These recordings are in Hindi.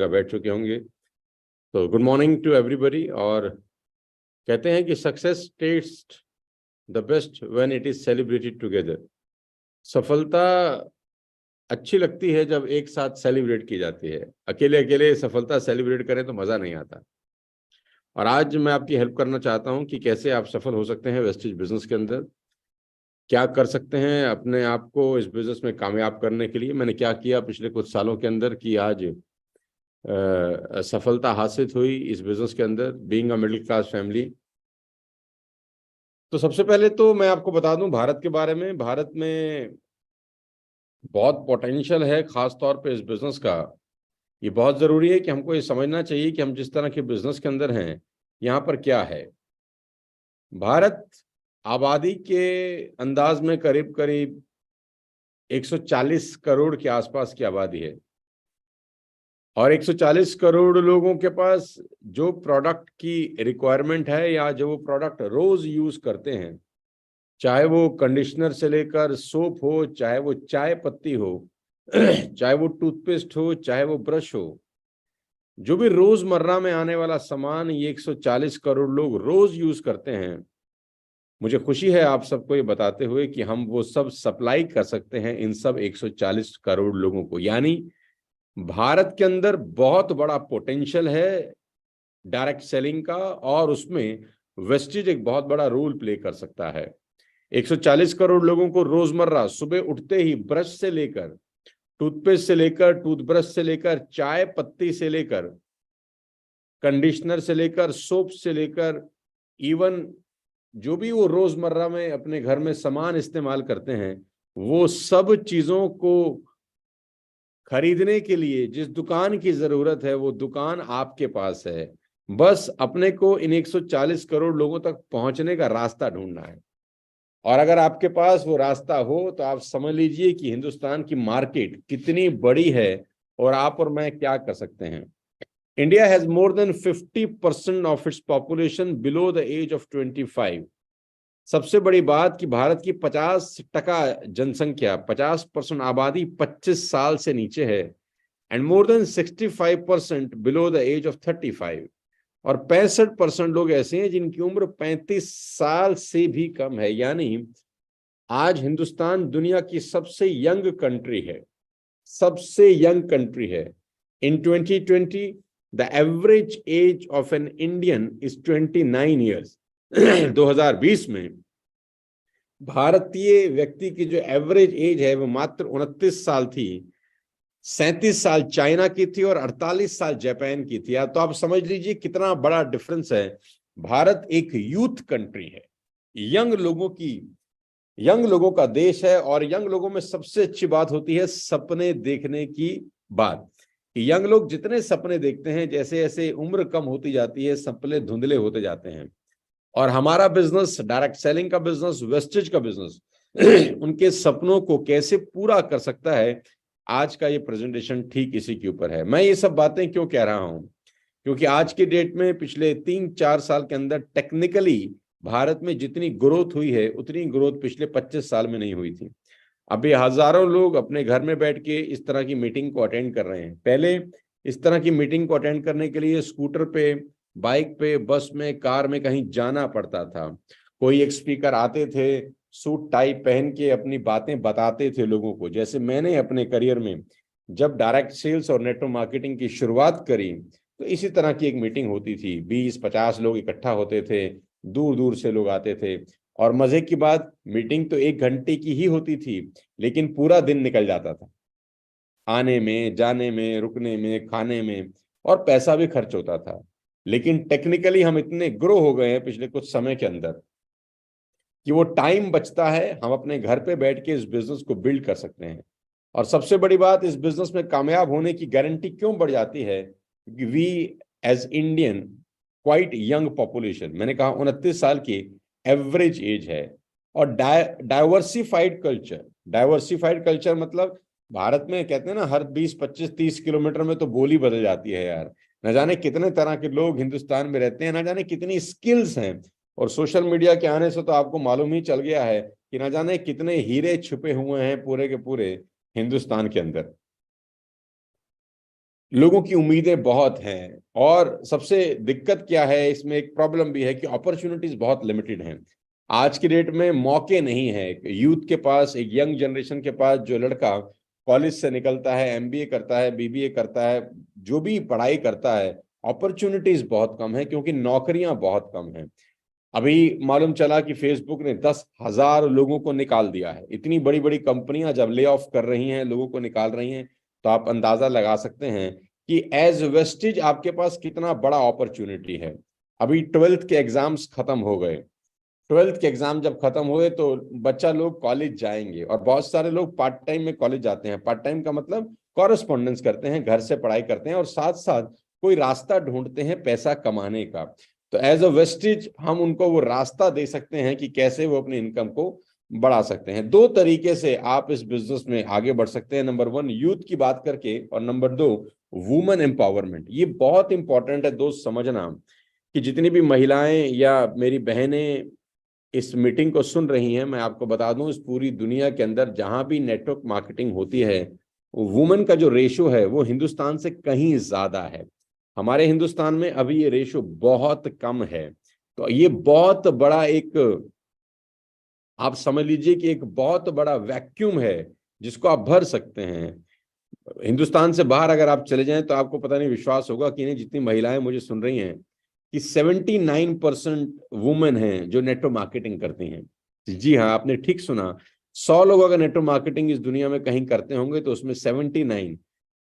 बैठ चुके होंगे। तो गुड मॉर्निंग टू एवरीबॉडी। और कहते हैं कि success taste the best when it is celebrated together. सफलता अच्छी लगती है जब एक साथ सेलिब्रेट की जाती है। अकेले अकेले सफलता सेलिब्रेट करें तो मज़ा नहीं आता। और आज मैं आपकी हेल्प करना चाहता हूं कि कैसे आप सफल हो सकते हैं वेस्टेज बिजनेस के अंदर। क्या कर सकते हैं अपने आप को इस बिजनेस में कामयाब करने के लिए। मैंने क्या किया पिछले कुछ सालों के अंदर कि आज सफलता हासिल हुई इस बिजनेस के अंदर, being a middle class family. तो सबसे पहले तो मैं आपको बता दूं भारत के बारे में। भारत में बहुत पोटेंशियल है, खास तौर पे इस बिजनेस का। ये बहुत ज़रूरी है कि हमको ये समझना चाहिए कि हम जिस तरह के बिजनेस के अंदर हैं यहाँ पर क्या है। भारत आबादी के अंदाज में करीब करीब 140 करोड़ के आसपास की आबादी है। और 140 करोड़ लोगों के पास जो प्रोडक्ट की रिक्वायरमेंट है या जो वो प्रोडक्ट रोज यूज करते हैं, चाहे वो कंडीशनर से लेकर सोप हो, चाहे वो चाय पत्ती हो, चाहे वो टूथपेस्ट हो, चाहे वो ब्रश हो, जो भी रोजमर्रा में आने वाला सामान ये 140 करोड़ लोग रोज यूज करते हैं। मुझे खुशी है आप सबको ये बताते हुए कि हम वो सब सप्लाई कर सकते हैं इन सब 140 करोड़ लोगों को। यानी भारत के अंदर बहुत बड़ा पोटेंशियल है डायरेक्ट सेलिंग का, और उसमें वेस्टेज एक बहुत बड़ा रोल प्ले कर सकता है। 140 करोड़ लोगों को रोजमर्रा सुबह उठते ही ब्रश से लेकर, टूथपेस्ट से लेकर, टूथब्रश से लेकर, चाय पत्ती से लेकर, कंडीशनर से लेकर, सोप से लेकर, इवन जो भी वो रोजमर्रा में अपने घर में सामान इस्तेमाल करते हैं, वो सब चीजों को खरीदने के लिए जिस दुकान की जरूरत है वो दुकान आपके पास है। बस अपने को इन 140 करोड़ लोगों तक पहुंचने का रास्ता ढूंढना है। और अगर आपके पास वो रास्ता हो तो आप समझ लीजिए कि हिंदुस्तान की मार्केट कितनी बड़ी है और आप और मैं क्या कर सकते हैं। India has more than 50% of its population below the age of 25। सबसे बड़ी बात कि भारत की 50% जनसंख्या, 50% आबादी 25 साल से नीचे है। And more than 65% below the age of 35। और 65% लोग ऐसे हैं जिनकी उम्र 35 साल से भी कम है। यानी आज हिंदुस्तान दुनिया की सबसे यंग कंट्री है, सबसे यंग कंट्री है। इन 2020 the average age of an Indian is 29 years. 2020 में भारतीय व्यक्ति की जो एवरेज एज है वो मात्र 29 साल थी। 37 साल चाइना की थी और 48 साल जापान की थी। तो आप समझ लीजिए कितना बड़ा डिफरेंस है। भारत एक यूथ कंट्री है, यंग लोगों का देश है। और यंग लोगों में सबसे अच्छी बात होती है सपने देखने की बात। यंग लोग जितने सपने देखते हैं, जैसे जैसे उम्र कम होती जाती है सपने धुंधले होते जाते हैं। और हमारा बिजनेस, डायरेक्ट सेलिंग का बिजनेस, वेस्टेज का बिजनेस, उनके सपनों को कैसे पूरा कर सकता है, आज का ये प्रेजेंटेशन ठीक इसी के ऊपर है। मैं ये सब बातें क्यों कह रहा हूं, क्योंकि आज के डेट में पिछले 3-4 साल के अंदर टेक्निकली भारत में जितनी ग्रोथ हुई है उतनी ग्रोथ पिछले 25 साल में नहीं हुई थी। अभी हजारों लोग अपने घर में बैठ के इस तरह की मीटिंग को अटेंड कर रहे हैं। पहले इस तरह की मीटिंग को अटेंड करने के लिए स्कूटर पे, बाइक पे, बस में, कार में कहीं जाना पड़ता था। कोई एक स्पीकर आते थे, सूट टाई पहन के अपनी बातें बताते थे लोगों को। जैसे मैंने अपने करियर में जब डायरेक्ट सेल्स और नेटवर्क मार्केटिंग की शुरुआत करी तो इसी तरह की एक मीटिंग होती थी। 20-50 लोग इकट्ठा होते थे, दूर दूर से लोग आते थे। और मजे की बात, मीटिंग तो 1 घंटे की ही होती थी, लेकिन पूरा दिन निकल जाता था आने में, जाने में, रुकने में, खाने में, और पैसा भी खर्च होता था। लेकिन टेक्निकली हम इतने ग्रो हो गए हैं पिछले कुछ समय के अंदर कि वो टाइम बचता है, हम अपने घर पे बैठ के इस बिजनेस को बिल्ड कर सकते हैं। और सबसे बड़ी बात, इस बिजनेस में कामयाब होने की गारंटी क्यों बढ़ जाती है, क्योंकि we as Indian quite young population, मैंने कहा 29 साल की एवरेज एज है। और डाइवर्सिफाइड कल्चर मतलब भारत में कहते हैं ना, हर 20-25-30 किलोमीटर में तो बोली बदल जाती है यार। न जाने कितने तरह के लोग हिंदुस्तान में रहते हैं, न जाने कितनी स्किल्स हैं। और सोशल मीडिया के आने से तो आपको मालूम ही चल गया है कि न जाने कितने हीरे छुपे हुए हैं पूरे के पूरे हिंदुस्तान के अंदर। लोगों की उम्मीदें बहुत हैं, और सबसे दिक्कत क्या है इसमें, एक प्रॉब्लम भी है कि अपॉर्चुनिटीज बहुत लिमिटेड हैं। आज की डेट में मौके नहीं है यूथ के पास, एक यंग जनरेशन के पास। जो लड़का कॉलेज से निकलता है, एमबीए करता है, बीबीए करता है, जो भी पढ़ाई करता है, अपॉर्चुनिटीज बहुत कम है क्योंकि नौकरियां बहुत कम हैं। अभी मालूम चला कि फेसबुक ने 10,000 लोगों को निकाल दिया है। इतनी बड़ी बड़ी कंपनियां जब ले ऑफ कर रही हैं, लोगों को निकाल रही हैं, तो आप अंदाजा लगा सकते हैं कि एज वेस्टेज आपके पास कितना बड़ा अपॉर्चुनिटी है। अभी 12th के एग्जाम्स खत्म हो गए। 12th के एग्जाम जब खत्म हुए तो बच्चा लोग कॉलेज जाएंगे, और बहुत सारे लोग पार्ट टाइम में कॉलेज जाते हैं। पार्ट टाइम का मतलब कॉरेस्पॉन्डेंस करते हैं, घर से पढ़ाई करते हैं, और साथ साथ कोई रास्ता ढूंढते हैं पैसा कमाने का। तो एज अ वेस्टेज हम उनको वो रास्ता दे सकते हैं कि कैसे वो अपनी इनकम को बढ़ा सकते हैं। दो तरीके से आप इस बिजनेस में आगे बढ़ सकते हैं। नंबर 1 यूथ की बात करके, और नंबर 2 वुमेन एम्पावरमेंट। ये बहुत इंपॉर्टेंट है दोस्त समझना, कि जितनी भी महिलाएं या मेरी बहनें इस मीटिंग को सुन रही हैं, मैं आपको बता दूं, इस पूरी दुनिया के अंदर जहां भी नेटवर्क मार्केटिंग होती है, वुमेन का जो रेशो है वो हिंदुस्तान से कहीं ज्यादा है। हमारे हिंदुस्तान में अभी ये रेशो बहुत कम है। तो ये बहुत बड़ा एक, आप समझ लीजिए कि एक बहुत बड़ा वैक्यूम है जिसको आप भर सकते हैं। हिंदुस्तान से बाहर अगर आप चले जाएं तो आपको पता नहीं विश्वास होगा कि नहीं, जितनी महिलाएं मुझे सुन रही हैं, कि 79% वुमेन हैं जो नेटवर्क मार्केटिंग करती हैं। जी हाँ, आपने ठीक सुना। 100 लोग अगर नेटवर्क मार्केटिंग इस दुनिया में कहीं करते होंगे तो उसमें 79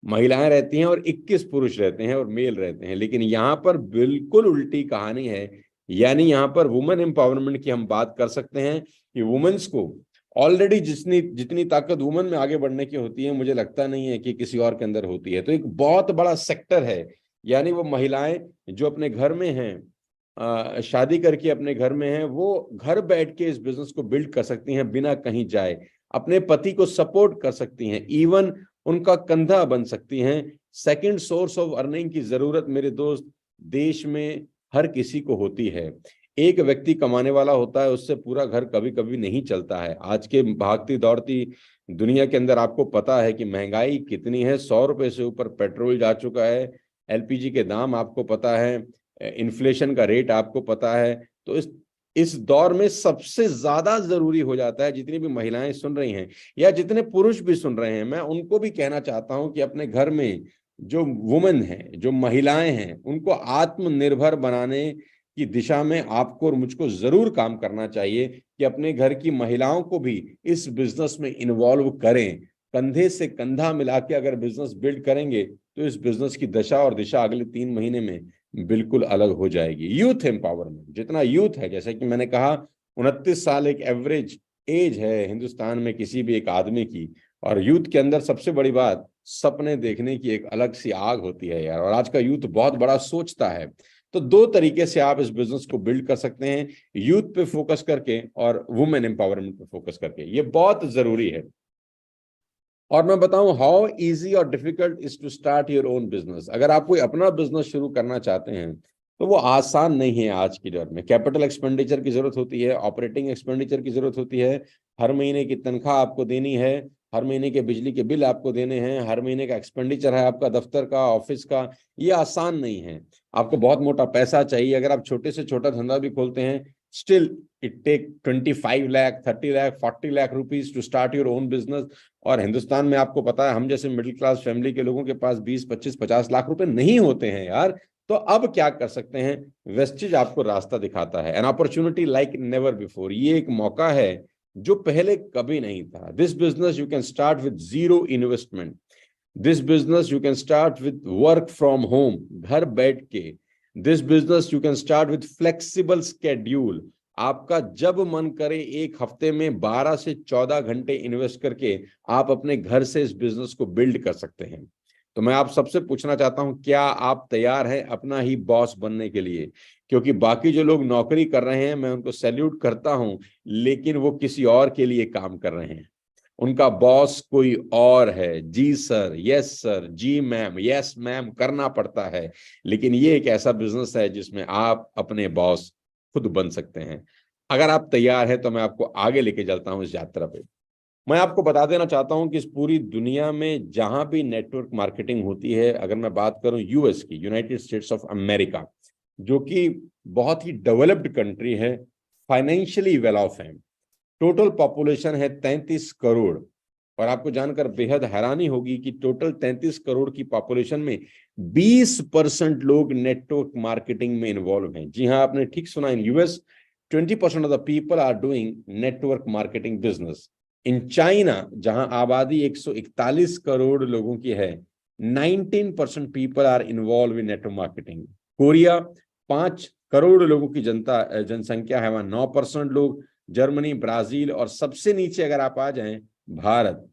महिलाएं रहती हैं और 21 पुरुष रहते हैं और मेल रहते हैं। लेकिन यहाँ पर बिल्कुल उल्टी कहानी है। यानी यहाँ पर वुमेन एम्पावरमेंट की हम बात कर सकते हैं कि वुमेन्स को ऑलरेडी जितनी जितनी ताकत वुमेन में आगे बढ़ने की होती है, मुझे लगता नहीं है कि किसी और के अंदर होती है। तो एक बहुत बड़ा सेक्टर है। यानी वो महिलाएं जो अपने घर में हैं, शादी करके अपने घर में हैं, वो घर बैठ के इस बिजनेस को बिल्ड कर सकती हैं बिना कहीं जाए। अपने पति को सपोर्ट कर सकती हैं, इवन उनका कंधा बन सकती हैं। सेकंड सोर्स ऑफ अर्निंग की जरूरत मेरे दोस्त देश में हर किसी को होती है। एक व्यक्ति कमाने वाला होता है, उससे पूरा घर कभी कभी नहीं चलता है। आज के भागती दौड़ती दुनिया के अंदर आपको पता है कि महंगाई कितनी है। 100 रुपए से ऊपर पेट्रोल जा चुका है, एलपीजी के दाम आपको पता है, इन्फ्लेशन का रेट आपको पता है। तो इस दौर में सबसे ज्यादा जरूरी हो जाता है, जितनी भी महिलाएं सुन रही हैं या जितने पुरुष भी सुन रहे हैं, मैं उनको भी कहना चाहता हूं कि अपने घर में जो वुमेन हैं, जो महिलाएं हैं, उनको आत्मनिर्भर बनाने की दिशा में आपको और मुझको जरूर काम करना चाहिए कि अपने घर की महिलाओं को भी इस बिजनेस में इन्वॉल्व करें। कंधे से कंधा मिला के अगर बिजनेस बिल्ड करेंगे तो इस बिजनेस की दशा और दिशा अगले 3 महीने में बिल्कुल अलग हो जाएगी। यूथ एम्पावरमेंट, जितना यूथ है, जैसे कि मैंने कहा, 29 साल एक एवरेज एज है हिंदुस्तान में किसी भी एक आदमी की। और यूथ के अंदर सबसे बड़ी बात, सपने देखने की एक अलग सी आग होती है यार, और आज का यूथ बहुत बड़ा सोचता है। तो दो तरीके से आप इस बिजनेस को बिल्ड कर सकते हैं, यूथ पे फोकस करके और वुमेन एम्पावरमेंट पे फोकस करके। ये बहुत जरूरी है। और मैं बताऊं हाउ इजी और difficult is to start your own business. अगर आप कोई अपना बिजनेस शुरू करना चाहते हैं तो वो आसान नहीं है। आज की दौर में कैपिटल एक्सपेंडिचर की जरूरत होती है, ऑपरेटिंग एक्सपेंडिचर की जरूरत होती है, हर महीने की तनख्वाह आपको देनी है, हर महीने के बिजली के बिल आपको देने हैं, हर महीने का एक्सपेंडिचर है आपका दफ्तर का, ऑफिस का। ये आसान नहीं है। आपको बहुत मोटा पैसा चाहिए। अगर आप छोटे से छोटा धंधा भी खोलते हैं, still it take 25 lakh, 30 lakh, 40 lakh rupees to start your own business. और हिंदुस्तान में आपको पता है, हम जैसे मिडिल क्लास फैमिली के लोगों के पास 20, 25, 50 लाख रुपए नहीं होते हैं यार। तो अब क्या कर सकते हैं, वेस्टेज आपको रास्ता दिखाता है। An opportunity like never before. ये एक मौका है जो पहले कभी नहीं था। This business you can start with zero investment. This business you can start with work from home, घर बैठ के। This business you can start with flexible schedule. आपका जब मन करे एक हफ्ते में 12 से 14 घंटे इन्वेस्ट करके आप अपने घर से इस बिजनेस को बिल्ड कर सकते हैं। तो मैं आप सबसे पूछना चाहता हूं, क्या आप तैयार हैं अपना ही बॉस बनने के लिए? क्योंकि बाकी जो लोग नौकरी कर रहे हैं, मैं उनको सैल्यूट करता हूं, लेकिन वो किसी और के लिए काम कर रहे हैं। उनका बॉस कोई और है। जी सर, यस सर, जी मैम, यस मैम करना पड़ता है। लेकिन ये एक ऐसा बिजनेस है जिसमें आप अपने बॉस खुद बन सकते हैं। अगर आप तैयार हैं तो मैं आपको आगे लेके चलता हूं इस यात्रा पे। मैं आपको बता देना चाहता हूं कि इस पूरी दुनिया में जहां भी नेटवर्क मार्केटिंग होती है, अगर मैं बात करूं यूएस की, यूनाइटेड स्टेट्स ऑफ अमेरिका, जो कि बहुत ही डेवलप्ड कंट्री है, फाइनेंशियली वेल ऑफ है, टोटल पॉपुलेशन है 33 करोड़। और आपको जानकर बेहद हैरानी होगी कि टोटल 33 करोड़ की पॉपुलेशन में 20% लोग नेटवर्क मार्केटिंग में इन्वॉल्व हैं। जी हाँ, आपने ठीक सुना, in US 20% of the people are doing network marketing business. In China, जहां आबादी 141 करोड़ लोगों की है, 19% people are involve in network marketing. Korea, 5 crore लोगों की जनसंख्या है, वहां 9% लोग। जर्मनी, ब्राजील, और सबसे नीचे अगर आप आ जाएं, भारत,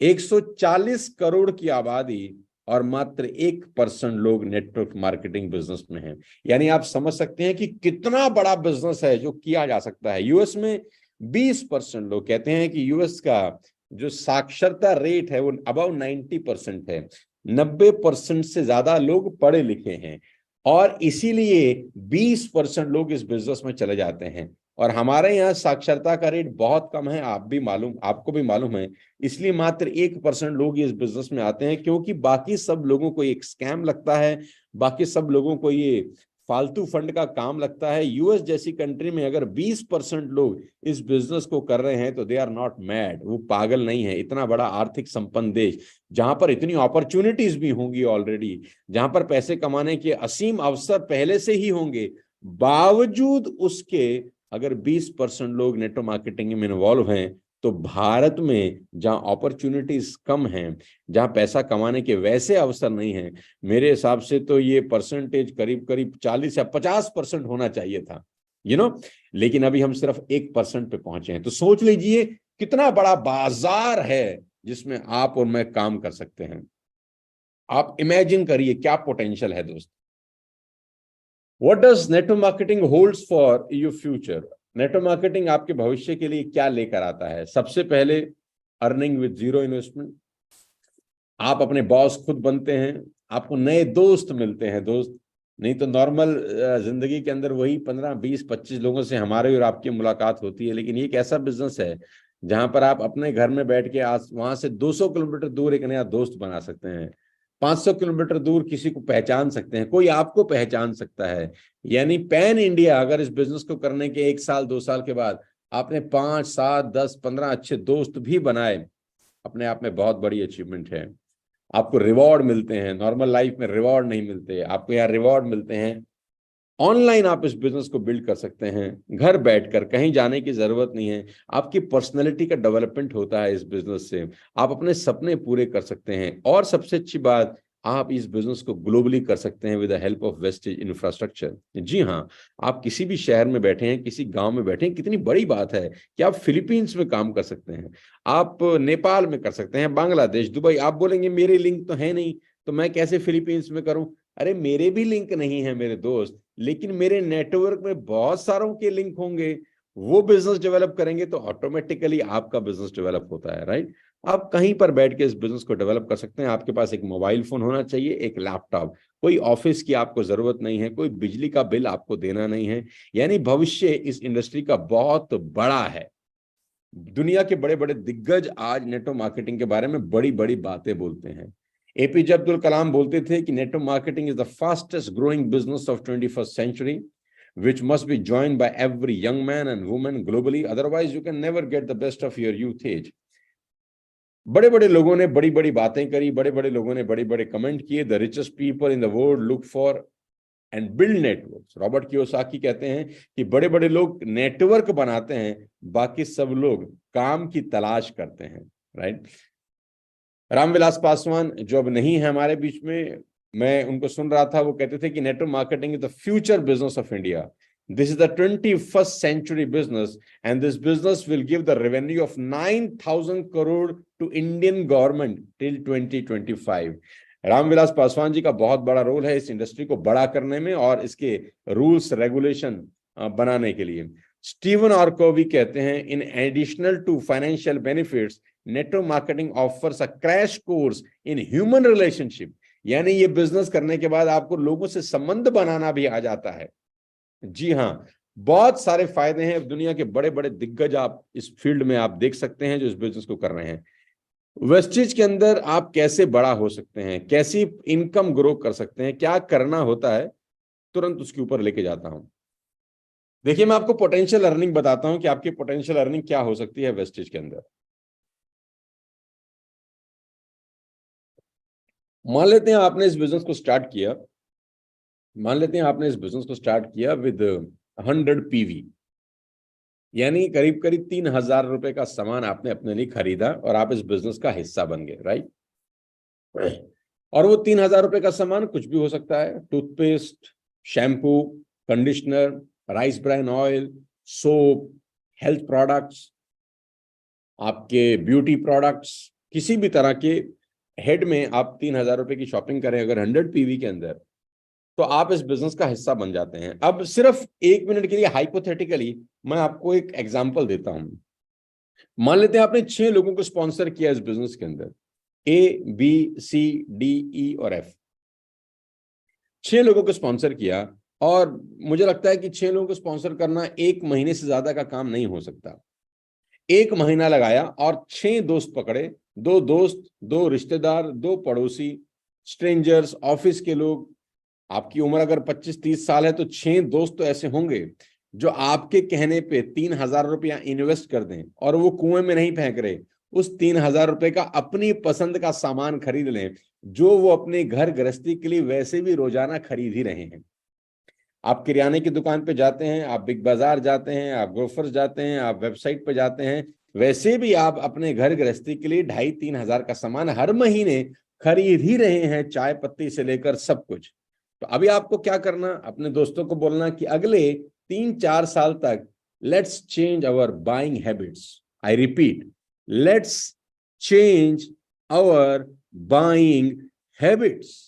140 करोड़ की आबादी और मात्र 1% लोग नेटवर्क मार्केटिंग बिजनेस में हैं। यानी आप समझ सकते हैं कि कितना बड़ा बिजनेस है जो किया जा सकता है। यूएस में 20% लोग, कहते हैं कि यूएस का जो साक्षरता रेट है वो अबाउ 90% है। 90% से ज्यादा लोग पढ़े लिखे हैं, और इसीलिए 20% लोग इस बिजनेस में चले जाते हैं। और हमारे यहाँ साक्षरता का रेट बहुत कम है, आपको भी मालूम है। इसलिए मात्र 1% लोग इस बिजनेस में आते हैं, क्योंकि बाकी सब लोगों को एक स्कैम लगता है, बाकी सब लोगों को ये फालतू फंड का काम लगता है। यूएस जैसी कंट्री में अगर 20% लोग इस बिजनेस को कर रहे हैं तो दे आर नॉट मैड, वो पागल नहीं है। इतना बड़ा आर्थिक संपन्न देश, जहां पर इतनी अपॉर्चुनिटीज भी होंगी ऑलरेडी, जहां पर पैसे कमाने के असीम अवसर पहले से ही होंगे, बावजूद उसके अगर 20% लोग नेटवर्क मार्केटिंग में इन्वॉल्व हैं, तो भारत में जहां अपॉर्चुनिटीज कम हैं, जहां पैसा कमाने के वैसे अवसर नहीं हैं, मेरे हिसाब से तो ये परसेंटेज करीब करीब 40 या 50% होना चाहिए था, लेकिन अभी हम सिर्फ 1% पे पहुंचे हैं। तो सोच लीजिए कितना बड़ा बाजार है जिसमें आप और मैं काम कर सकते हैं। आप इमेजिन करिए क्या पोटेंशियल है दोस्त। What does network marketing holds for your future? Network marketing आपके भविष्य के लिए क्या लेकर आता है? सबसे पहले, अर्निंग विद जीरो इन्वेस्टमेंट। आप अपने बॉस खुद बनते हैं, आपको नए दोस्त मिलते हैं दोस्त। नहीं तो नॉर्मल जिंदगी के अंदर वही 15, 20, 25 लोगों से हमारे और आपकी मुलाकात होती है, लेकिन ये एक ऐसा बिजनेस है जहां पर आप अपने घर में बैठ के आज वहां से 200 किलोमीटर दूर एक नया दोस्त बना सकते हैं, 500 किलोमीटर दूर किसी को पहचान सकते हैं, कोई आपको पहचान सकता है। यानी पैन इंडिया, अगर इस बिजनेस को करने के 1 साल 2 साल के बाद आपने 5, 7, 10, 15 अच्छे दोस्त भी बनाए, अपने आप में बहुत बड़ी अचीवमेंट है। आपको रिवॉर्ड मिलते हैं, नॉर्मल लाइफ में रिवॉर्ड नहीं मिलते, आपको यहाँ रिवॉर्ड मिलते हैं। ऑनलाइन आप इस बिजनेस को बिल्ड कर सकते हैं, घर बैठकर, कहीं जाने की जरूरत नहीं है। आपकी पर्सनैलिटी का डेवलपमेंट होता है इस बिजनेस से, आप अपने सपने पूरे कर सकते हैं। और सबसे अच्छी बात, आप इस बिजनेस को ग्लोबली कर सकते हैं with the help of wastage infrastructure. जी हाँ, आप किसी भी शहर में बैठे हैं, किसी गांव में बैठे हैं, कितनी बड़ी बात है कि आप फिलीपींस में काम कर सकते हैं, आप नेपाल में कर सकते हैं, बांग्लादेश, दुबई। आप बोलेंगे मेरे लिंक तो है नहीं, तो मैं कैसे फिलीपींस में करूं? अरे मेरे भी लिंक नहीं है मेरे दोस्त, लेकिन मेरे नेटवर्क में बहुत सारों के लिंक होंगे। वो बिजनेस डेवलप करेंगे तो ऑटोमेटिकली आपका बिजनेस डेवलप होता है, राइट? आप कहीं पर बैठ के इस बिजनेस को डेवलप कर सकते हैं। आपके पास एक मोबाइल फोन होना चाहिए, एक लैपटॉप, कोई ऑफिस की आपको जरूरत नहीं है, कोई बिजली का बिल आपको देना नहीं है। यानी भविष्य इस इंडस्ट्री का बहुत बड़ा है। दुनिया के बड़े बड़े दिग्गज आज नेटवर्क मार्केटिंग के बारे में बड़ी बड़ी बातें बोलते हैं। एपीजे अब्दुल कलाम बोलते थे कि network marketing is the fastest growing business of 21st century, which must be joined by every young man and woman globally, otherwise you can never get the best of your youth age. बड़े बड़े लोगों ने बड़ी बड़ी बातें करी, बड़े बड़े लोगों ने बड़े बड़े कमेंट किए। The richest people in the world look for and build networks. Robert Kiyosaki कहते हैं कि बड़े बड़े लोग नेटवर्क बनाते हैं, बाकी सब लोग काम की तलाश करते हैं, राइट? रामविलास पासवान, जो अब नहीं है हमारे बीच में, मैं उनको सुन रहा था, वो कहते थे कि network marketing is the future business of India. This is the 21st century business, and this business will give the revenue of 9,000 crore to Indian government till 2025। Ramvilas Paswan ji का बहुत बड़ा रोल है इस इंडस्ट्री को बड़ा करने में और इसके रूल्स रेगुलेशन बनाने के लिए। स्टीवन आर्कोवी कहते हैं, in additional to financial benefits, network marketing offers a crash course in human relationship. यानी ये बिजनेस करने के बाद आपको लोगों से संबंध बनाना भी आ जाता है। जी हाँ, बहुत सारे फायदे हैं। दुनिया के बड़े बड़े दिग्गज आप इस फील्ड में आप देख सकते हैं जो इस बिजनेस को कर रहे हैं। वेस्टेज के अंदर आप कैसे बड़ा हो सकते हैं, कैसी इनकम ग्रो कर सकते हैं, क्या करना होता है, तुरंत उसके ऊपर लेके जाता हूं। देखिए, मैं आपको पोटेंशियल अर्निंग बताता हूं कि आपकी पोटेंशियल अर्निंग क्या हो सकती है वेस्टेज के अंदर। मान लेते हैं आपने इस बिजनेस को स्टार्ट किया, मान लेते हैं आपने इस बिजनेस को स्टार्ट किया विद 100 PV, यानी करीब करीब 3,000 रुपए का सामान आपने अपने लिए खरीदा और आप इस बिजनेस का हिस्सा बन गए, राइट। और वो 3,000 रुपए का सामान कुछ भी हो सकता है, toothpaste, shampoo, conditioner, rice bran oil, soap, health products, आपके ब्यूटी प्रोडक्ट्स, किसी भी तरह के हेड में आप 3,000 रुपए की शॉपिंग करें अगर 100 PV के अंदर, तो आप इस बिजनेस का हिस्सा बन जाते हैं। अब सिर्फ 1 मिनट के लिए हाइपोथेटिकली मैं आपको एक एग्जांपल देता हूं। मान लेते हैं आपने 6 लोगों को स्पॉन्सर किया इस बिजनेस के अंदर, A, B, C, D, E और F। 6 लोगों को स्पॉन्सर किया, और मुझे लगता है कि 6 लोगों को स्पॉन्सर करना 1 महीने से ज्यादा का काम नहीं हो सकता। 1 महीना लगाया और 6 दोस्त पकड़े, 2 दोस्त, 2 रिश्तेदार, 2 पड़ोसी, स्ट्रेंजर्स, ऑफिस के लोग। आपकी उम्र अगर 25-30 साल है तो 6 दोस्त तो ऐसे होंगे जो आपके कहने पे 3,000 रुपया इन्वेस्ट कर दें, और वो कुएं में नहीं फेंक रहे, उस 3,000 रुपए का अपनी पसंद का सामान खरीद लें जो वो अपने घर गृहस्थी के लिए वैसे भी रोजाना खरीद ही रहे हैं। आप किराने की दुकान पे जाते हैं, आप बिग बाजार जाते हैं, आप ग्रोफर्स जाते हैं, आप वेबसाइट पे जाते हैं, वैसे भी आप अपने घर गृहस्थी के लिए 2,500-3,000 का सामान हर महीने खरीद ही रहे हैं, चाय पत्ती से लेकर सब कुछ। तो अभी आपको क्या करना, अपने दोस्तों को बोलना कि अगले 3-4 साल तक let's change our buying habits. I repeat, let's change our buying habits.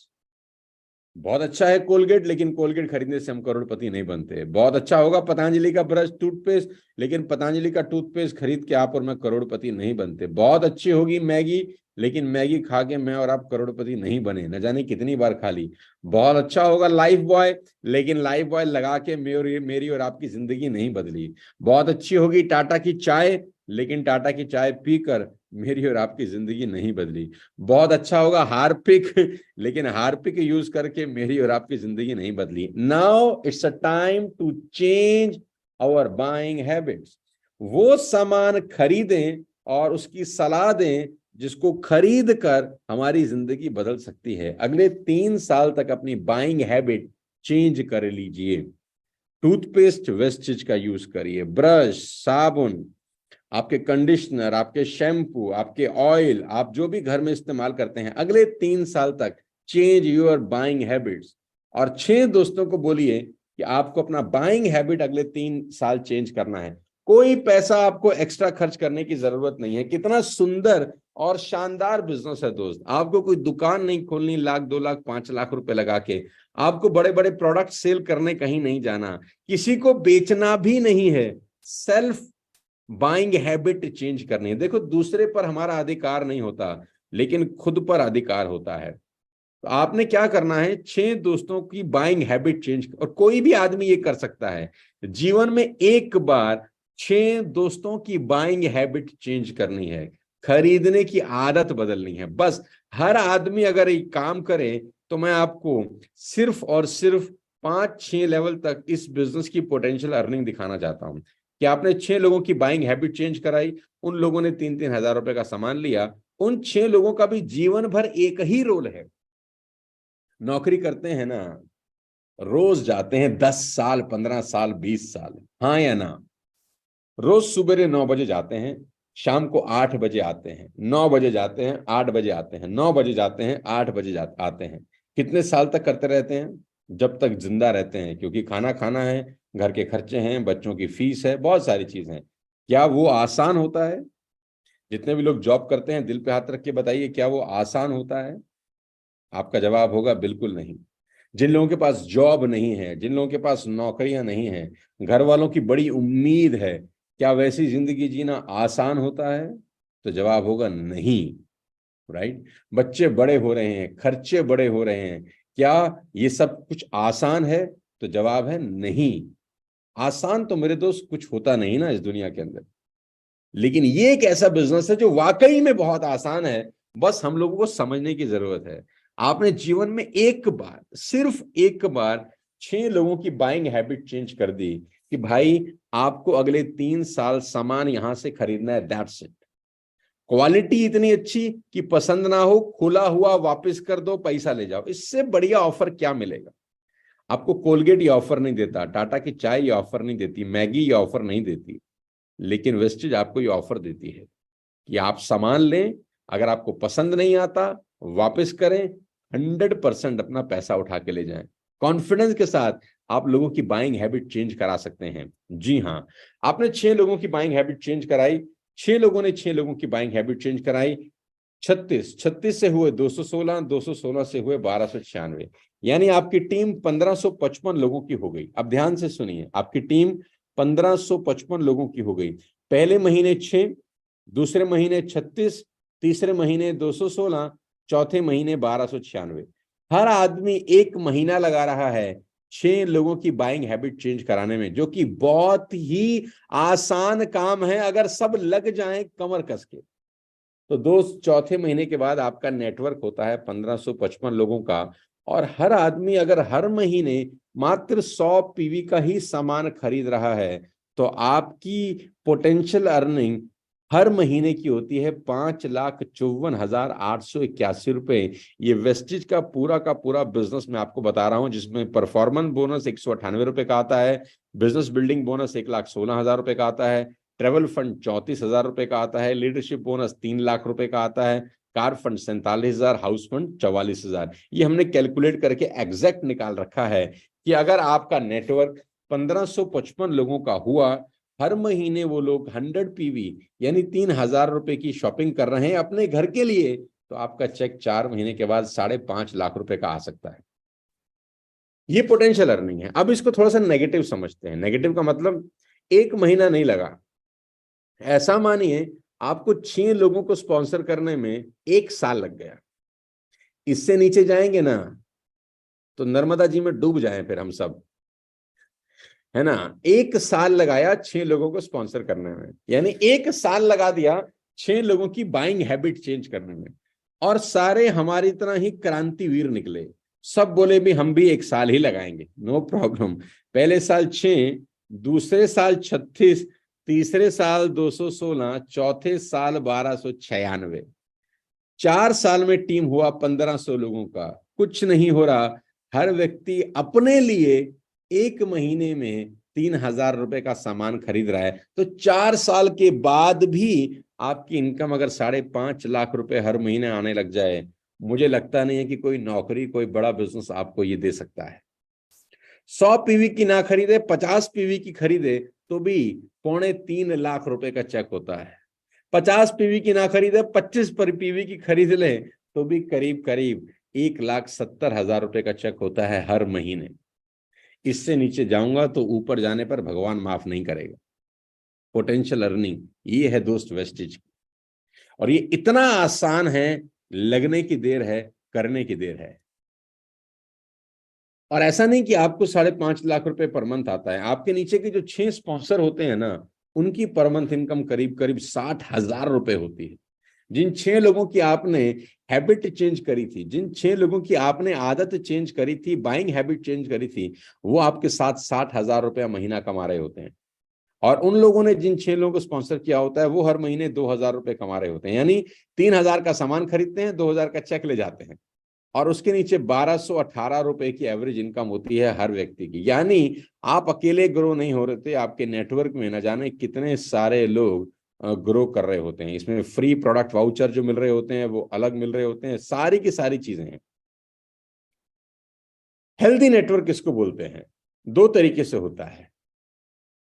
बहुत अच्छा है कोलगेट, लेकिन कोलगेट खरीदने से हम करोड़पति नहीं बनते। बहुत अच्छा होगा पतंजलि का ब्रश टूथपेस्ट, लेकिन पतंजलि का टूथपेस्ट खरीद के आप और मैं करोड़पति नहीं बनते। बहुत अच्छी होगी मैगी, लेकिन मैगी खा के मैं और आप करोड़पति नहीं बने, न जाने कितनी बार खा ली। बहुत अच्छा होगा लाइफ बॉय, लेकिन लाइफ बॉय लगा के मेरी और आपकी जिंदगी नहीं बदली। बहुत अच्छी होगी टाटा की चाय, लेकिन टाटा की चाय पीकर मेरी और आपकी जिंदगी नहीं बदली। बहुत अच्छा होगा हार्पिक, लेकिन हार्पिक यूज करके मेरी और आपकी जिंदगी नहीं बदली। Now it's a time to change our buying habits. वो सामान खरीदें और उसकी सलाह दें जिसको खरीद कर हमारी जिंदगी बदल सकती है। अगले 3 साल तक अपनी बाइंग हैबिट चेंज कर लीजिए। टूथपेस्ट वेस्टेज का यूज करिए, ब्रश, साबुन, आपके कंडीशनर, आपके शैम्पू, आपके ऑयल, आप जो भी घर में इस्तेमाल करते हैं, अगले 3 साल तक चेंज योर बाइंग हैबिट्स। और 6 दोस्तों को बोलिए कि आपको अपना बाइंग हैबिट अगले 3 साल चेंज करना है। कोई पैसा आपको एक्स्ट्रा खर्च करने की जरूरत नहीं है। कितना सुंदर और शानदार बिजनेस है दोस्त। आपको कोई दुकान नहीं खोलनी 1 लाख, 2 लाख, 5 लाख रुपए लगा के। आपको बड़े बड़े प्रोडक्ट सेल करने कहीं नहीं जाना, किसी को बेचना भी नहीं है। सेल्फ बाइंग हैबिट चेंज करनी है। देखो, दूसरे पर हमारा अधिकार नहीं होता, लेकिन खुद पर अधिकार होता है। तो आपने क्या करना है, 6 दोस्तों की बाइंग हैबिट चेंज, और कोई भी आदमी ये कर सकता है जीवन में एक बार। 6 दोस्तों की बाइंग हैबिट चेंज करनी है, खरीदने की आदत बदलनी है, बस। हर आदमी अगर ये काम करे तो मैं आपको सिर्फ और सिर्फ 5-6 लेवल तक इस बिजनेस की पोटेंशियल अर्निंग दिखाना चाहता हूं कि आपने 6 लोगों की बाइंग हैबिट चेंज कराई, उन लोगों ने 3-3 हजार रुपए का सामान लिया। उन 6 लोगों का भी जीवन भर एक ही रोल है। नौकरी करते हैं ना, रोज जाते हैं 10 साल, 15 साल, 20 साल, हाँ या ना। रोज सुबह 9 बजे जाते हैं, शाम को 8 बजे आते हैं, 9 बजे जाते हैं, 8 बजे आते हैं, 9 बजे जाते हैं, 8 बजे आते हैं। कितने साल तक करते रहते हैं? जब तक जिंदा रहते हैं, क्योंकि खाना खाना है, घर के खर्चे हैं, बच्चों की फीस है, बहुत सारी चीजें हैं। क्या वो आसान होता है? जितने भी लोग जॉब करते हैं, दिल पे हाथ रख के बताइए, क्या वो आसान होता है? आपका जवाब होगा बिल्कुल नहीं। जिन लोगों के पास जॉब नहीं है, जिन लोगों के पास नौकरियां नहीं है, घर वालों की बड़ी उम्मीद है, क्या वैसी जिंदगी जीना आसान होता है? तो जवाब होगा नहीं। राइट। बच्चे बड़े हो रहे हैं, खर्चे बड़े हो रहे हैं, क्या ये सब कुछ आसान है? तो जवाब है नहीं। आसान तो मेरे दोस्त कुछ होता नहीं ना इस दुनिया के अंदर, लेकिन ये एक ऐसा बिजनेस है जो वाकई में बहुत आसान है, बस हम लोगों को समझने की जरूरत है। आपने जीवन में एक बार, सिर्फ एक बार 6 लोगों की बाइंग हैबिट चेंज कर दी कि भाई आपको अगले 3 साल सामान यहां से खरीदना है, दैट्स इट। क्वालिटी इतनी अच्छी कि पसंद ना हो, खुला हुआ वापस कर दो, पैसा ले जाओ। इससे बढ़िया ऑफर क्या मिलेगा? आपको कोलगेट ये ऑफर नहीं देता, टाटा की चाय ये ऑफर नहीं देती, मैगी ये ऑफर नहीं देती, लेकिन वेस्टेज आपको ये ऑफर देती है कि आप सामान लें, अगर आपको पसंद नहीं आता वापस करें, 100% अपना पैसा उठा के ले जाएं। कॉन्फिडेंस के साथ आप लोगों की बाइंग हैबिट चेंज करा सकते हैं। जी हाँ, आपने 6 लोगों की बाइंग हैबिट चेंज कराई, 6 लोगों ने 6 लोगों की बाइंग हैबिट चेंज कराई। 36 से हुए 216, 216 से हुए 1296, यानी आपकी टीम 1555 लोगों की हो गई। अब ध्यान से सुनिए, आपकी टीम 1555 लोगों की हो गई। पहले महीने 6, दूसरे महीने 36, तीसरे महीने 216, चौथे महीने 1296। हर आदमी 1 महीना लगा रहा है 6 लोगों की बाइंग हैबिट चेंज कराने में, जो कि बहुत ही आसान काम है अगर सब लग जाएं कमर कस के। तो दोस्त, चौथे महीने के बाद आपका नेटवर्क होता है 1555 लोगों का, और हर आदमी अगर हर महीने मात्र 100 पीवी का ही सामान खरीद रहा है, तो आपकी पोटेंशियल अर्निंग हर महीने की होती है 5,54,881 रुपए। ये वेस्टिज का पूरा बिजनेस मैं आपको बता रहा हूं, जिसमें परफॉर्मेंस बोनस 198 रुपए का आता है, बिजनेस बिल्डिंग बोनस 1,16,000 रुपए का आता है, ट्रेवल फंड 34,000 रुपए का आता है, लीडरशिप बोनस 3 लाख रुपए का आता है, कार फंड 47,000, हाउस फंड 44,000। ये हमने कैलकुलेट करके एग्जैक्ट निकाल रखा है कि अगर आपका नेटवर्क 1555 लोगों का हुआ, हर महीने वो लोग 100 पीवी यानी 3,000 रुपए की शॉपिंग कर रहे हैं अपने घर के लिए, तो आपका चेक 4 महीने के बाद 5.5 लाख रुपए का आ सकता है। ये पोटेंशियल अर्निंग है। अब इसको थोड़ा सा नेगेटिव समझते हैं। नेगेटिव का मतलब 1 महीना नहीं लगा, ऐसा मानिए आपको 6 लोगों को स्पॉन्सर करने में 1 साल लग गया। इससे नीचे जाएंगे ना तो नर्मदा जी में डूब जाएं फिर हम सब, है ना। 1 साल लगाया 6 लोगों को स्पॉन्सर करने में, यानी 1 साल लगा दिया 6 लोगों की बाइंग हैबिट चेंज करने में, और सारे हमारी तरह ही क्रांतिवीर निकले। सब बोले भी हम भी 1 साल ही लगाएंगे, नो प्रॉब्लम। पहले साल 6, दूसरे साल 36, तीसरे साल 216, चौथे साल 1296। 4 साल में टीम हुआ 1500 लोगों का। कुछ नहीं हो रहा, हर व्यक्ति अपने लिए 1 महीने में 3,000 रुपए का सामान खरीद रहा है। तो 4 साल के बाद भी आपकी इनकम अगर 5.5 लाख रुपए हर महीने आने लग जाए, मुझे लगता नहीं है कि कोई नौकरी, कोई बड़ा बिजनेस आपको ये दे सकता है। 100 पीवी की ना खरीदे, 50 पीवी की खरीदे तो भी 2.25 लाख रुपए का चेक होता है। 50 पीवी की ना खरीदे, 25 पर पीवी की खरीद ले तो भी करीब करीब 1,70,000 रुपए का चेक होता है हर महीने। इससे नीचे जाऊंगा तो ऊपर जाने पर भगवान माफ नहीं करेगा। पोटेंशियल अर्निंग ये है दोस्त वेस्टेज की, और ये इतना आसान है, लगने की देर है, करने की देर है। और ऐसा नहीं कि आपको 5.5 लाख रुपए पर मंथ आता है। आपके नीचे के जो 6 स्पॉन्सर होते हैं ना, उनकी पर मंथ इनकम करीब करीब 60,000 रुपए होती है। जिन 6 लोगों की आपने हैबिट चेंज करी थी, जिन 6 लोगों की आपने आदत चेंज करी थी, बाइंग हैबिट चेंज करी थी, वो आपके साथ 60,000 रुपया महीना कमा रहे होते हैं। और उन लोगों ने जिन 6 लोगों को स्पॉन्सर किया होता है, वो हर महीने 2,000 रुपए कमा रहे होते हैं। यानी 3,000 का सामान खरीदते हैं, 2,000 का चेक ले जाते हैं, और उसके नीचे 1,218 रुपए की एवरेज इनकम होती है हर व्यक्ति की। यानी आप अकेले ग्रो नहीं हो रहे थे, आपके नेटवर्क में न जाने कितने सारे लोग ग्रो कर रहे होते हैं। इसमें फ्री प्रोडक्ट वाउचर जो मिल रहे होते हैं वो अलग मिल रहे होते हैं, सारी की सारी चीजें हैं। हेल्दी नेटवर्क किसको बोलते हैं? 2 तरीके से होता है,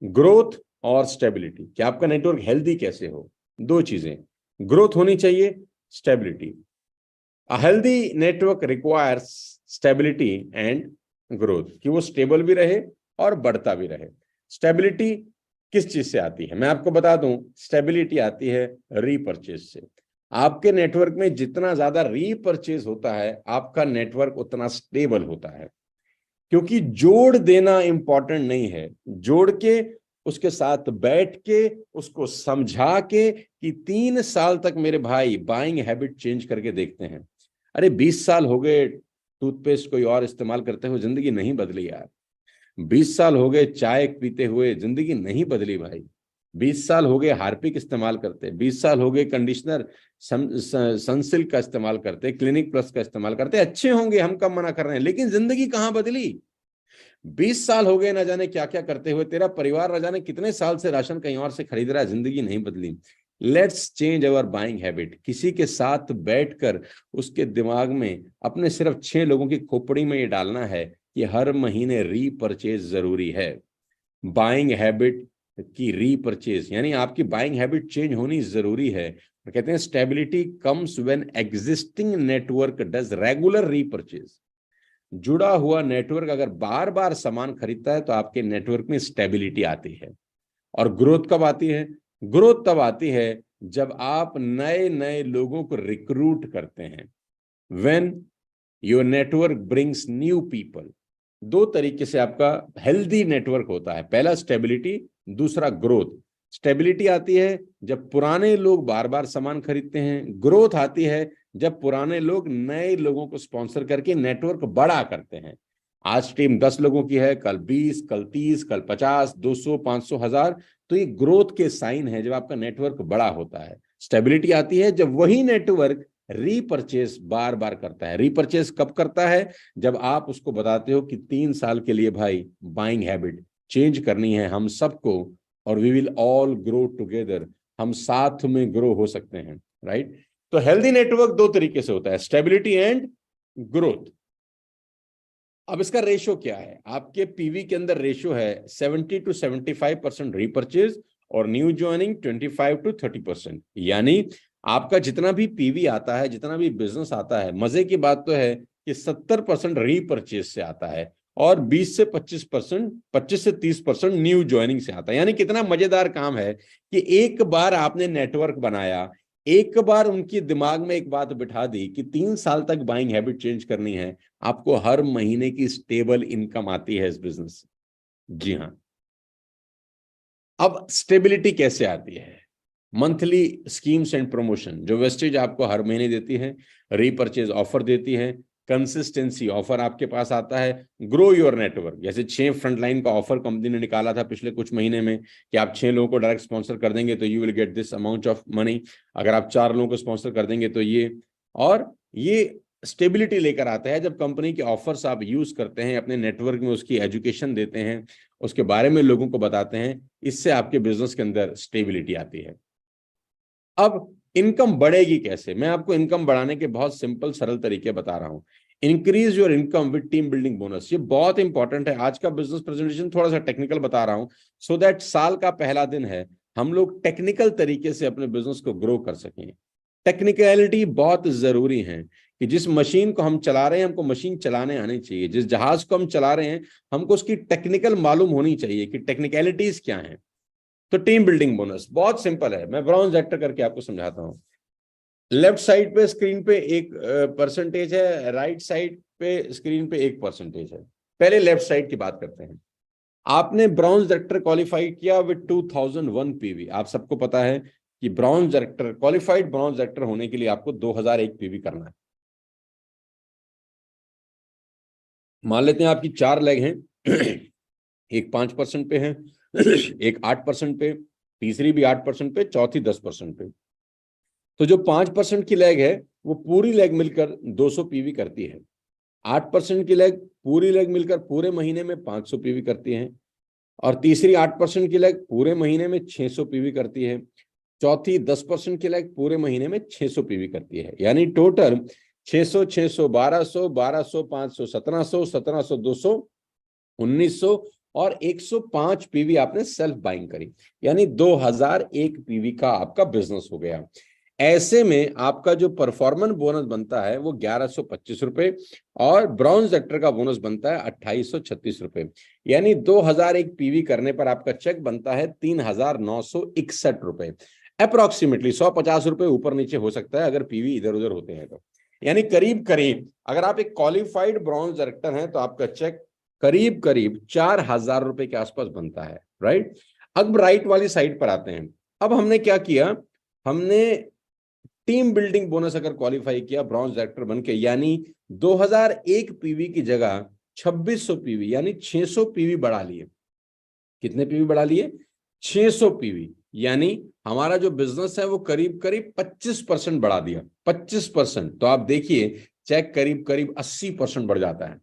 ग्रोथ और स्टेबिलिटी। कि आपका नेटवर्क हेल्दी कैसे हो? 2 चीजें, ग्रोथ होनी चाहिए, stability. A healthy network requires stability and growth, कि वो स्टेबल भी रहे और बढ़ता भी रहे। स्टेबिलिटी किस चीज से आती है? मैं आपको बता दूं, स्टेबिलिटी आती है रीपरचेज से। आपके नेटवर्क में जितना ज्यादा रीपरचेज होता है, आपका नेटवर्क उतना स्टेबल होता है। क्योंकि जोड़ देना इंपॉर्टेंट नहीं है, जोड़ के उसके साथ बैठ के उसको समझा के कि 3 साल तक मेरे भाई बाइंग हैबिट चेंज करके देखते हैं। अरे 20 साल हो गए टूथपेस्ट कोई और इस्तेमाल करते हुए, जिंदगी नहीं बदली यार। 20 साल हो गए चाय पीते हुए, जिंदगी नहीं बदली भाई। 20 साल हो गए हार्पिक इस्तेमाल करते, 20 साल हो गए कंडीशनर सनसिल्क का इस्तेमाल करते, क्लिनिक प्लस का इस्तेमाल करते, अच्छे होंगे, हम कब मना कर रहे हैं, लेकिन जिंदगी कहां बदली। 20 साल हो गए ना जाने क्या क्या करते हुए, तेरा परिवार ना जाने कितने साल से राशन कहीं और से खरीद रहा है, जिंदगी नहीं बदली। Let's change our buying habit. किसी के साथ बैठकर उसके दिमाग में अपने सिर्फ 6 लोगों की खोपड़ी में ये डालना है कि हर महीने रीपरचेज जरूरी है। बाइंग हैबिट की रीपरचेज यानी आपकी बाइंग हैबिट चेंज होनी जरूरी है। और कहते हैं stability comes when existing network does regular repurchase. जुड़ा हुआ नेटवर्क अगर बार बार सामान खरीदता है तो आपके नेटवर्क में स्टेबिलिटी आती है। और ग्रोथ कब आती है? ग्रोथ तब आती है जब आप नए नए लोगों को रिक्रूट करते हैं। When your network brings new people. दो तरीके से आपका हेल्दी नेटवर्क होता है, पहला स्टेबिलिटी, दूसरा ग्रोथ। स्टेबिलिटी आती है जब पुराने लोग बार बार सामान खरीदते हैं, ग्रोथ आती है जब पुराने लोग नए लोगों को स्पॉन्सर करके नेटवर्क बड़ा करते हैं। आज टीम 10 लोगों की है, कल 20, कल 30, कल 50, 200, 500, 1000। तो ये ग्रोथ के साइन है जब आपका नेटवर्क बड़ा होता है। स्टेबिलिटी आती है जब वही नेटवर्क रीपरचेस बार बार करता है। रीपरचेस कब करता है? जब आप उसको बताते हो कि 3 साल के लिए भाई बाइंग हैबिट चेंज करनी है हम सबको, और we will all grow together. हम साथ में ग्रो हो सकते हैं, राइट? तो हेल्दी नेटवर्क दो तरीके से होता है, स्टेबिलिटी एंड ग्रोथ। अब इसका रेशो क्या है? आपके पीवी के अंदर रेशो है 70 to 75% रीपरचेज और न्यू ज्वाइनिंग 25 to 30%। यानी आपका जितना भी पीवी आता है, जितना भी बिजनेस आता है, मजे की बात तो है कि 70% रीपरचेज से आता है और 20 से 25%, 25 से 30% न्यू ज्वाइनिंग से आता है। यानी कितना मजेदार काम है कि एक बार आपने नेटवर्क बनाया, एक बार उनके दिमाग में एक बात बिठा दी कि 3 साल तक बाइंग हैबिट चेंज करनी है, आपको हर महीने की स्टेबल इनकम आती है इस बिजनेस से। जी हाँ। अब स्टेबिलिटी कैसे आती है? मंथली स्कीम्स एंड प्रमोशन जो वेस्टेज आपको हर महीने देती है, रीपरचेज ऑफर देती है, कंसिस्टेंसी ऑफर आपके पास आता है, ग्रो योर नेटवर्क। जैसे 6 फ्रंटलाइन का ऑफर कंपनी ने निकाला था पिछले कुछ महीने में कि आप 6 लोगों को डायरेक्ट स्पॉन्सर कर देंगे तो you will get this amount of money. अगर आप 4 लोगों को स्पॉन्सर कर देंगे तो ये। और ये स्टेबिलिटी लेकर आता है जब कंपनी के ऑफर्स आप यूज करते हैं, अपने नेटवर्क में उसकी एजुकेशन देते हैं, उसके बारे में लोगों को बताते हैं, इससे आपके बिजनेस के अंदर स्टेबिलिटी आती है। अब इनकम बढ़ेगी कैसे? मैं आपको इनकम बढ़ाने के बहुत सिंपल सरल तरीके बता रहा हूं। Increase your income with team building bonus. ये बहुत इंपॉर्टेंट है। आज का बिजनेस प्रेजेंटेशन थोड़ा सा टेक्निकल बता रहा हूं सो दैट साल का पहला दिन है, हम लोग टेक्निकल तरीके से अपने बिजनेस को ग्रो कर सकें। टेक्निकलिटी बहुत जरूरी है कि जिस मशीन को हम चला रहे हैं हमको मशीन चलाने आनी चाहिए, जिस जहाज को हम चला रहे हैं हमको उसकी टेक्निकल मालूम होनी चाहिए कि टेक्निकलिटीज क्या है। तो टीम बिल्डिंग बोनस बहुत सिंपल है, मैं ब्राउन एक्टर करके आपको समझाता हूं। लेफ्ट साइड पे स्क्रीन पे 1% है, राइट साइड पे स्क्रीन पे 1% है। पहले लेफ्ट साइड की बात करते हैं। आपने ब्राउन डायरेक्टर क्वालिफाई किया विद 2001 पीवी। आप सबको पता है कि brown director, qualified brown director होने के लिए आपको 2001 पीवी करना है। मान लेते हैं आपकी 4 लेग हैं, एक 5% पे है, एक 8% पे, तीसरी भी 8% पे, चौथी 10% पे। तो जो 5% की लेग है वो पूरी लेग मिलकर 200 पीवी करती है। 8% की लेग, पूरी लेग मिलकर पूरे महीने में 500 पीवी करती है। और तीसरी 8% की लेग पूरे महीने में 600 पीवी करती है। चौथी 10% की लेग पूरे महीने में 600 पीवी करती है। यानी टोटल 600, 600, 1200, 1200, 500, 1700, 1700, 200, 1900 और 105 पीवी आपने सेल्फ बाइंग करी। यानी 2001 पीवी का आपका बिजनेस हो गया। ऐसे में आपका जो परफॉर्मेंस बोनस बनता है वो 1125 रुपए और ब्रॉन्ज एक्टर का बोनस बनता है 2836 रुपए। यानी 2001 पीवी करने पर आपका चेक बनता है 3961 रुपए। अप्रोक्सीमेटली 150 रुपए ऊपर नीचे हो सकता है अगर पीवी इधर उधर होते हैं तो। यानी करीब करीब अगर आप एक क्वालिफाइड ब्रॉन्ज डायरेक्टर हैं तो आपका चेक करीब करीब 4,000 रुपए के आसपास बनता है, राइट। अब राइट वाली साइड पर आते हैं। अब हमने क्या किया, हमने टीम बिल्डिंग बोनस अगर क्वालिफाई किया ब्रॉन्ज डायरेक्टर बन के, यानी 2001 पीवी की जगह 2600 पीवी यानी 600 पीवी बढ़ा लिए। कितने पीवी बढ़ा लिए? 600 पीवी, यानी हमारा जो बिजनेस है वो करीब करीब 25% बढ़ा दिया। 25%, तो आप देखिए चेक करीब करीब 80% बढ़ जाता है।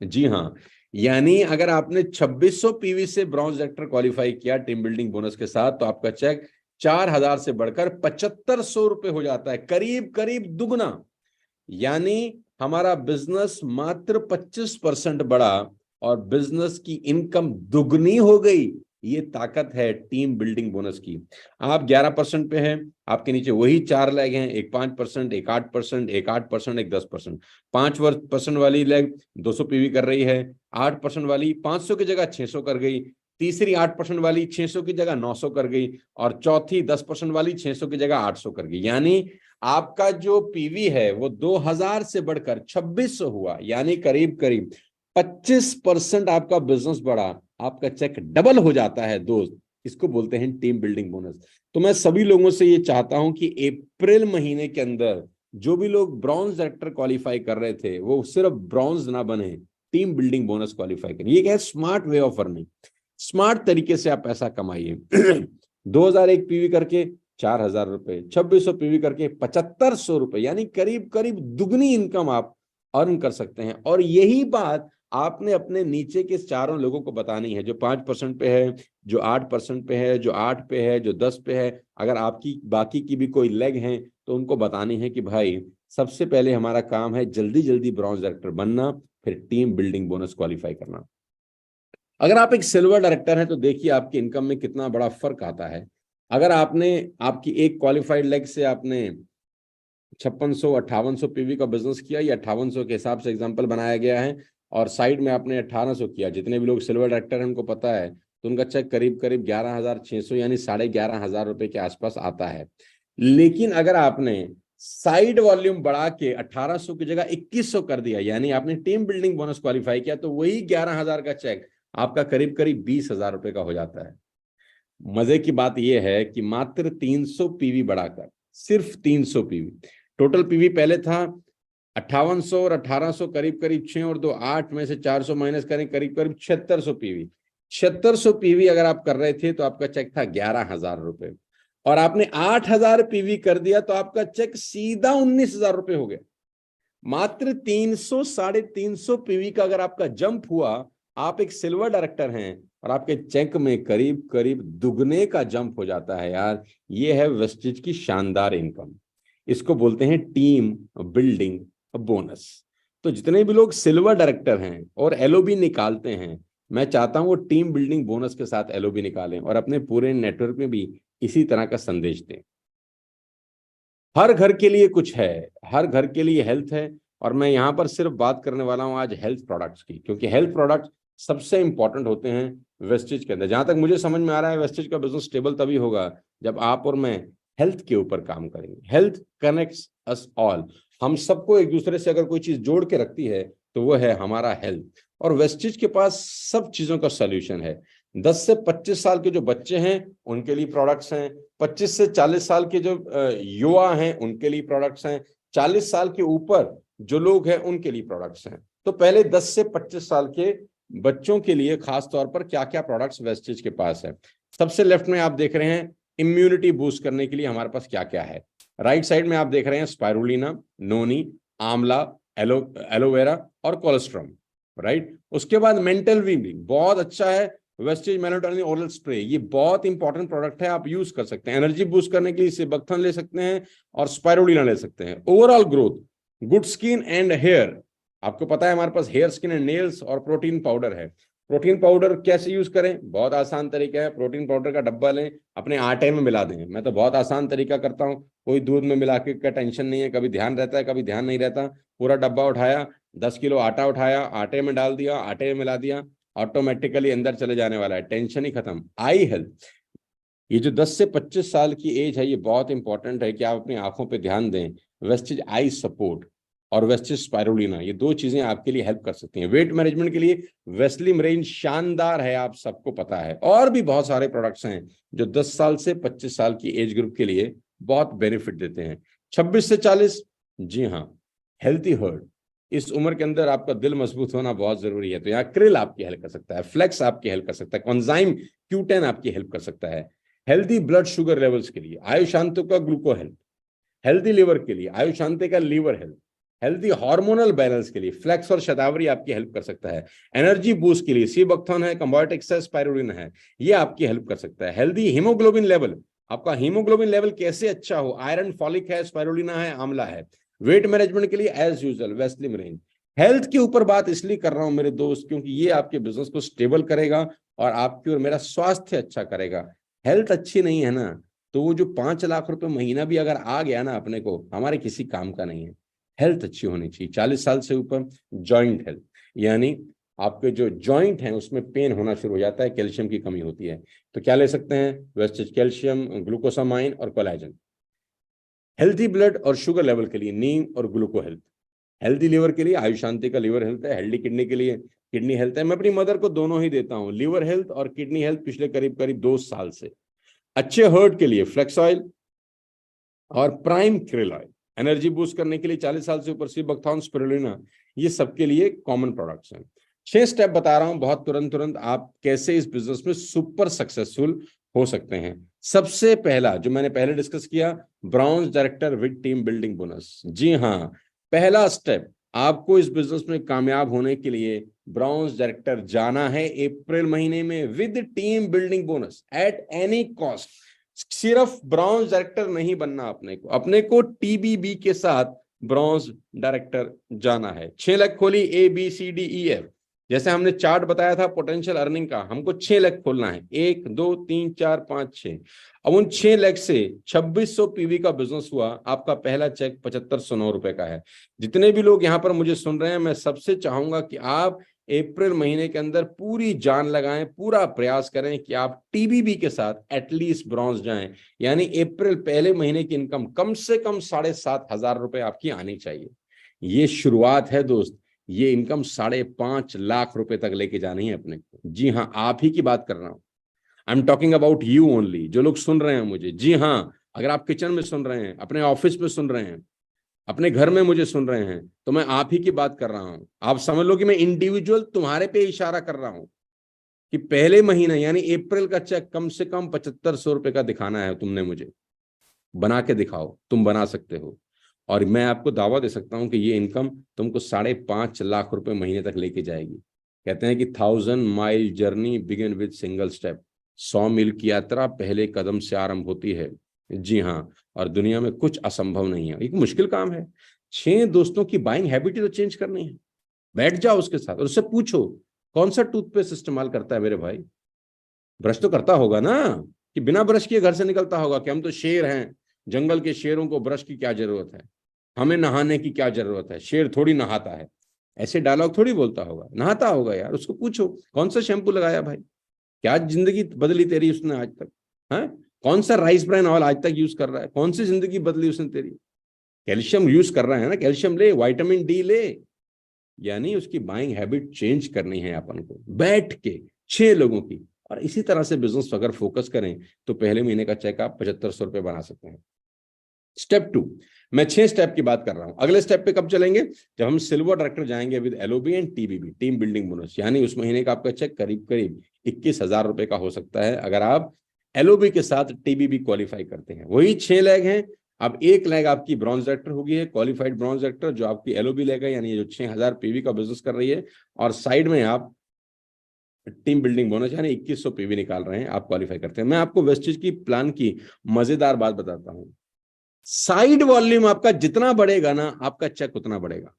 जी हाँ, यानी अगर आपने 2600 पीवी से ब्रॉन्ज डायरेक्टर क्वालिफाई किया टीम बिल्डिंग बोनस के साथ, तो आपका चेक 4,000 से बढ़कर 7,500 रुपए हो जाता है, करीब करीब दुगना। यानी हमारा बिजनेस मात्र 25% बढ़ा और बिजनेस की इनकम दुगनी हो गई। ये ताकत है टीम बिल्डिंग बोनस की। आप 11% पे हैं, आपके नीचे वही 4 लेग हैं, एक 5%, एक 8%, एक 8%, एक 10%। 5% वाली लेग 200 पीवी कर रही है, 8% वाली 500 की जगह 600 कर गई, तीसरी 8% वाली 600 की जगह 900 कर गई, और चौथी 10% वाली 600 की जगह 800 कर गई। यानी आपका जो पीवी है वो 2000 से बढ़कर 2600 हुआ, यानी करीब करीब 25% आपका बिजनेस बढ़ा, आपका चेक डबल हो जाता है दोस्त। इसको बोलते हैं टीम बिल्डिंग बोनस। तो मैं सभी लोगों से ये चाहता हूं कि अप्रैल महीने के अंदर जो भी लोग ब्रॉन्ज डायरेक्टर क्वालिफाई कर रहे थे वो सिर्फ ब्रॉन्ज ना बने, टीम बिल्डिंग बोनस क्वालिफाई करें। ये क्या है? Smart way of earning, smart तरीके से आप पैसा कमाइए। 2001 पीवी करके 4,000 रुपए, 2600 पीवी करके 7,500 रुपए, यानी करीब करीब दुगनी इनकम आप अर्न कर सकते हैं। और यही बात आपने अपने नीचे के चारों लोगों को बतानी है, जो 5% पे है, जो 8% पे है, जो 8 पे है, जो 10 पे है। अगर आपकी बाकी की भी कोई लेग है तो उनको बतानी है कि भाई सबसे पहले हमारा काम है जल्दी जल्दी ब्रॉन्ज डायरेक्टर बनना, फिर टीम बिल्डिंग बोनस क्वालिफाई करना। अगर आप एक सिल्वर डायरेक्टर हैं तो देखिए आपकी इनकम में कितना बड़ा फर्क आता है। अगर आपने आपकी एक क्वालिफाइड लेग से आपने 5600 5800 पीवी का बिजनेस किया, या 5800 के हिसाब से एग्जांपल बनाया गया है, और साइड में आपने 1800 किया, जितने भी लोग सिल्वर डायरेक्टर हैं उनको पता है, तो उनका चेक करीब करीब 11,600 यानी 11,500 रुपए के आसपास आता है। लेकिन अगर आपने साइड वॉल्यूम बढ़ा के 1800 की जगह 2100 कर दिया, यानी आपने टीम बिल्डिंग बोनस क्वालिफाई किया, तो वही 11,000 का चेक आपका करीब करीब 20,000 रुपए का हो जाता है। मजे की बात यह है कि मात्र 300 पीवी बढ़ाकर, सिर्फ 300 पीवी, टोटल पीवी पहले था 5800 और 1800, करीब करीब 6 और 2 8 में से 400 माइनस करें, करीब करीब 7600 पीवी। 7600 पीवी अगर आप कर रहे थे तो आपका चेक था 11,000 रुपए, और आपने 8,000 पीवी कर दिया तो आपका चेक सीधा 19,000 रुपए हो गया। मात्र 300 350 पीवी का अगर आपका जंप हुआ, आप एक सिल्वर डायरेक्टर हैं और आपके चेक में करीब करीब दुगने का जंप हो जाता है यार। ये है वेस्टेज की शानदार इनकम, इसको बोलते हैं टीम बिल्डिंग बोनस। तो जितने भी लोग सिल्वर डायरेक्टर हैं और एलओबी निकालते हैं, मैं चाहता हूं वो टीम बिल्डिंग बोनस के साथ एलओबी निकालें और अपने पूरे नेटवर्क में भी इसी तरह का संदेश दें। हर घर के लिए कुछ है, हर घर के लिए हेल्थ है, और मैं यहां पर सिर्फ बात करने वाला हूं आज हेल्थ प्रोडक्ट्स की, क्योंकि हेल्थ प्रोडक्ट्स सबसे इंपॉर्टेंट होते हैं वेस्टेज के अंदर। जहां तक मुझे समझ में आ रहा है वेस्टेज का बिजनेस स्टेबल तभी होगा जब आप और मैं हेल्थ के ऊपर काम करेंगे। हेल्थ कनेक्ट्स अस ऑल, हम सबको एक दूसरे से अगर कोई चीज जोड़ के रखती है तो वो है हमारा हेल्थ, और वेस्टेज के पास सब चीजों का सोल्यूशन है। 10 से 25 साल के जो बच्चे हैं उनके लिए प्रोडक्ट्स हैं, 25 से 40 साल के जो युवा हैं उनके लिए प्रोडक्ट्स हैं, 40 साल के ऊपर जो लोग हैं उनके लिए प्रोडक्ट्स हैं। तो पहले 10 से 25 साल के बच्चों के लिए खास तौर पर क्या क्या प्रोडक्ट्स वेस्टेज के पास है। सबसे लेफ्ट में आप देख रहे हैं इम्यूनिटी बूस्ट करने के लिए हमारे पास क्या क्या है। राइट साइड में आप देख रहे हैं स्पाइरुलिना, नोनी, आंवला, एलोवेरा और कोलेस्ट्रॉम, राइट। उसके बाद मेंटल वीविंग बहुत अच्छा है, वेस्टेज मेलाटोनिन ओरल स्प्रे, ये बहुत इंपॉर्टेंट प्रोडक्ट है, आप यूज कर सकते हैं। एनर्जी बूस्ट करने के लिए सेबक्थन ले सकते हैं और स्पाइरुलिना ले सकते हैं। Overall growth, good skin and hair, आपको पता है हमारे पास हेयर स्किन एंड नेल्स और प्रोटीन पाउडर है। प्रोटीन पाउडर कैसे यूज करें? बहुत आसान तरीका है, प्रोटीन पाउडर का डब्बा लें, अपने आटे में मिला दें। मैं तो बहुत आसान तरीका करता हूँ, कोई दूध में मिला के का टेंशन नहीं है, कभी ध्यान रहता है कभी ध्यान नहीं रहता। पूरा डब्बा उठाया, 10 किलो आटा उठाया, आटे में डाल दिया, आटे में मिला दिया, ऑटोमेटिकली अंदर चले जाने वाला है, टेंशन ही खत्म। आई हेल्थ, ये जो 10 से 25 साल की एज है ये बहुत इंपॉर्टेंट है कि आप अपनी आंखों पे ध्यान दें। वेस्टेज आई सपोर्ट, और वेस्टिज स्पाइरुलिना, ये 2 चीजें आपके लिए हेल्प कर सकती हैं। वेट मैनेजमेंट के लिए वेस्लिम रेंज शानदार है, आप सबको पता है। और भी बहुत सारे प्रोडक्ट्स हैं जो 10 साल से 25 साल की एज ग्रुप के लिए बहुत बेनिफिट देते हैं। 26 से 40, जी हाँ, हेल्थी हार्ट, इस उम्र के अंदर आपका दिल मजबूत होना बहुत जरूरी है। तो यहाँ क्रिल आपकी हेल्प कर सकता है, फ्लेक्स आपकी हेल्प कर सकता है, कॉन्जाइम Q10 आपकी हेल्प कर सकता है। हेल्दी ब्लड शुगर लेवल्स के लिए आयुशांतो का ग्लूको हेल्थ, हेल्दी लिवर के लिए आयुशांते का liver health, healthy hormonal balance के लिए फ्लेक्स और शतावरी आपकी हेल्प कर सकता है। एनर्जी बूस्ट के लिए सीबक्थॉन है, कंबर्टेक्स है, स्पाइरुलिन है, ये आपकी हेल्प कर सकता है। हेल्दी हीमोग्लोबिन लेवल, आपका हीमोग्लोबिन लेवल कैसे अच्छा हो, आयरन, फॉलिक है, स्पाइरुलिना है, आंवला है। वेट मैनेजमेंट के लिए एज यूजुअल वेस्लिम रेंज। हेल्थ के ऊपर बात इसलिए कर रहा हूं मेरे दोस्त, क्योंकि ये आपके बिजनेस को स्टेबल करेगा और आपकी और मेरा स्वास्थ्य अच्छा करेगा। हेल्थ अच्छी नहीं है ना, तो वो जो 5 लाख रुपए महीना भी अगर आ गया ना अपने को, हमारे किसी काम का नहीं है। हेल्थ अच्छी होनी चाहिए। 40 साल से ऊपर जॉइंट हेल्थ, यानी आपके जो जॉइंट हैं उसमें पेन होना शुरू हो जाता है, कैल्शियम की कमी होती है, तो क्या ले सकते हैं, वेस्टेज कैल्शियम, ग्लूकोसामाइन और कोलेजन। हेल्थी ब्लड और शुगर लेवल के लिए नीम और ग्लूको हेल्थ। हेल्थी लिवर के लिए आयुशांति का लिवर हेल्थ है। हेल्दी किडनी के लिए किडनी हेल्थ है। मैं अपनी मदर को दोनों ही देता हूँ, लिवर हेल्थ और किडनी हेल्थ, पिछले करीब करीब 2 साल से। अच्छे हर्ट के लिए फ्लेक्स ऑयल और prime krill oil. Energy boost करने के लिए 40 साल से ऊपर सीबक्थॉन, स्पिरुलिना, ये सबके लिए कॉमन प्रोडक्ट्स हैं। 6 स्टेप बता रहा हूं बहुत तुरंत आप कैसे इस बिजनेस में सुपर सक्सेसफुल हो सकते हैं। सबसे पहला जो मैंने पहले डिस्कस किया, browns director with team building bonus. जी हाँ, पहला स्टेप, आपको इस बिजनेस में कामयाब होने के लिए ब्राउन्स डायरेक्टर जाना है अप्रैल महीने में with team building bonus at any cost. सिर्फ ब्रॉन्ज डायरेक्टर नहीं बनना, अपने को टीबीबी के साथ ब्रॉन्ज डायरेक्टर जाना है। 6 लाख खोली ABCDEF, जैसे हमने चार्ट बताया था पोटेंशियल अर्निंग का, हमको 6 लाख खोलना है, 1 2 3 4 5 6। अब उन 6 लाख से 2600 पीवी का बिजनेस हुआ, आपका पहला चेक 7509 रुपए का है। जितने भी लोग यहाँ पर मुझे सुन रहे हैं, मैं सबसे चाहूंगा कि आप अप्रैल महीने के अंदर पूरी जान लगाएं, पूरा प्रयास करें कि आप टीबीबी के साथ एटलीस्ट ब्रॉन्ज जाएं, यानी अप्रैल पहले महीने की इनकम कम से कम 7,500 रुपए आपकी आनी चाहिए। ये शुरुआत है दोस्त, ये इनकम 5.5 लाख रुपए तक लेके जानी है अपने को। जी हाँ, आप ही की बात कर रहा हूं, I am talking about you only, जो लोग सुन रहे हैं मुझे। जी हाँ, अगर आप किचन में सुन रहे हैं, अपने ऑफिस में सुन रहे हैं, अपने घर में मुझे सुन रहे हैं, तो मैं आप ही की बात कर रहा हूं। आप समझ लो कि मैं इंडिविजुअल तुम्हारे पे इशारा कर रहा हूं कि पहले महीने यानी अप्रैल का चेक कम से कम 7500 रुपए का दिखाना है तुमने मुझे। बना के दिखाओ, तुम बना सकते हो। और मैं आपको दावा दे सकता हूं कि ये इनकम तुमको 5.5 लाख रुपए महीने तक लेके जाएगी। कहते हैं कि 1000 mile journey begin with single step. 100 मील की यात्रा पहले कदम से आरंभ होती है। जी हाँ, और दुनिया में कुछ असंभव नहीं है, एक मुश्किल काम है। 6 दोस्तों की बाइंग हैबिट ही तो चेंज करनी है। बैठ जाओ उसके साथ और उससे पूछो, कौन सा टूथपेस्ट इस्तेमाल करता है मेरे भाई? ब्रश तो करता होगा ना, कि बिना ब्रश किए घर से निकलता होगा कि हम तो शेर हैं, जंगल के शेरों को ब्रश की क्या जरूरत है, हमें नहाने की क्या जरूरत है, शेर थोड़ी नहाता है। ऐसे डायलॉग थोड़ी बोलता होगा, नहाता होगा यार। उसको पूछो कौन सा शैम्पू लगाया भाई, क्या जिंदगी बदली तेरी उसने आज तक, है कौन सा राइस ब्राइन ऑयल आज तक यूज कर रहा है, कौन सी जिंदगी बदली उसने तेरी। कैल्शियम यूज कर रहा है ना, कैल्शियम ले, विटामिन डी ले। यानी उसकी बाइंग हैबिट चेंज करनी है अपन को, बैठ के 6 लोगों की। और इसी तरह से बिजनेस अगर फोकस करें तो पहले महीने का चेक आप 7500 रुपए बना सकते हैं। स्टेप 2, मैं 6 स्टेप की बात कर रहा हूं। अगले स्टेप पे कब चलेंगे, जब हम सिल्वर डायरेक्टर जाएंगे with LOB and TBB, team building bonus, यानी उस महीने का आपका चेक करीब करीब 21,000 रुपए का हो सकता है अगर आप LOB के साथ TBB क्वालिफाई करते हैं। वही 6 लैग हैं। अब 1 लैग आपकी ब्रॉन्ज डायरेक्टर होगी है, क्वालिफाइड ब्रॉन्ज डायरेक्टर, जो आपकी LOB लैग है, यानी जो 6000 PV का बिजनेस कर रही है, और साइड में आप टीम बिल्डिंग बोनस यानी 2100 PV निकाल रहे हैं, आप क्वालिफाई करते हैं। मैं आपको वेस्टेज की प्लान की मजेदार बात बताता हूं। साइड वॉल्यूम आपका जितना बढ़ेगा ना, आपका चेक उतना बढ़ेगा।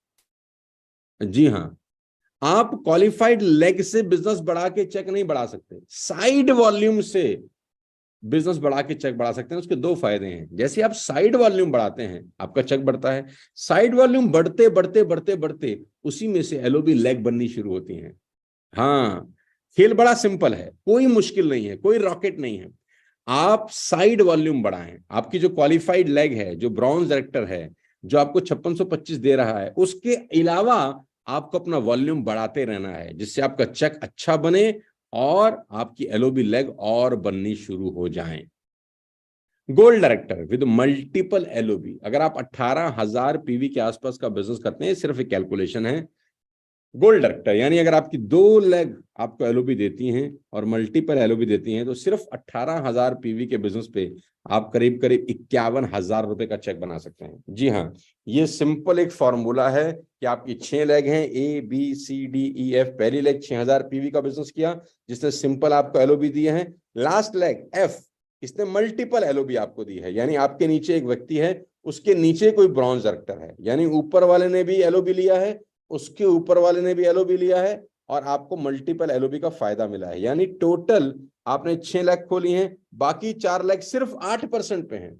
जी हां, आप क्वालिफाइड लेग से बिजनेस बढ़ा के चेक नहीं बढ़ा सकते, साइड वॉल्यूम से बिजनेस बढ़ा के चेक बढ़ा सकते हैं। उसके 2 फायदे हैं। जैसे आप साइड वॉल्यूम बढ़ाते हैं, आपका चेक बढ़ता है। साइड वॉल्यूम बढ़ते बढ़ते बढ़ते बढ़ते उसी में से LOB लेग बननी शुरू होती है। हाँ, खेल बड़ा सिंपल है, कोई मुश्किल नहीं है, कोई रॉकेट नहीं है। आप साइड वॉल्यूम बढ़ाएं, आपकी जो क्वालिफाइड लेग है, जो ब्रॉन्ज डायरेक्टर है, जो आपको 5625 दे रहा है, उसके अलावा आपको अपना वॉल्यूम बढ़ाते रहना है, जिससे आपका चेक अच्छा बने और आपकी एलओबी लेग और बननी शुरू हो जाएं। Gold director with multiple LOB, अगर आप 18,000 पीवी के आसपास का बिजनेस करते हैं, सिर्फ एक कैलकुलेशन है, गोल्ड डायरेक्टर यानी अगर आपकी 2 लेग आपको एलओबी देती हैं और मल्टीपल एलओबी देती हैं, तो सिर्फ 18,000 पीवी के बिजनेस पे आप करीब करीब 51,000 रुपए का चेक बना सकते हैं। जी हाँ, ये सिंपल एक फॉर्मूला है कि आपकी 6 लेग हैं, ABCDEF, पहली लेग 6,000 पीवी का बिजनेस किया जिसने सिंपल आपको एलओबी दिए हैं, लास्ट लेग F इसने मल्टीपल एलओबी आपको दी है, यानी आपके नीचे एक व्यक्ति है, उसके नीचे कोई ब्रॉन्ज डायरेक्टर है, यानी ऊपर वाले ने भी एलओबी लिया है, उसके ऊपर वाले ने भी एलओबी लिया है और आपको मल्टीपल एलओबी का फायदा मिला है, यानी टोटल आपने 6 लाख खोली हैं, बाकी 4 लाख सिर्फ 8% पे हैं।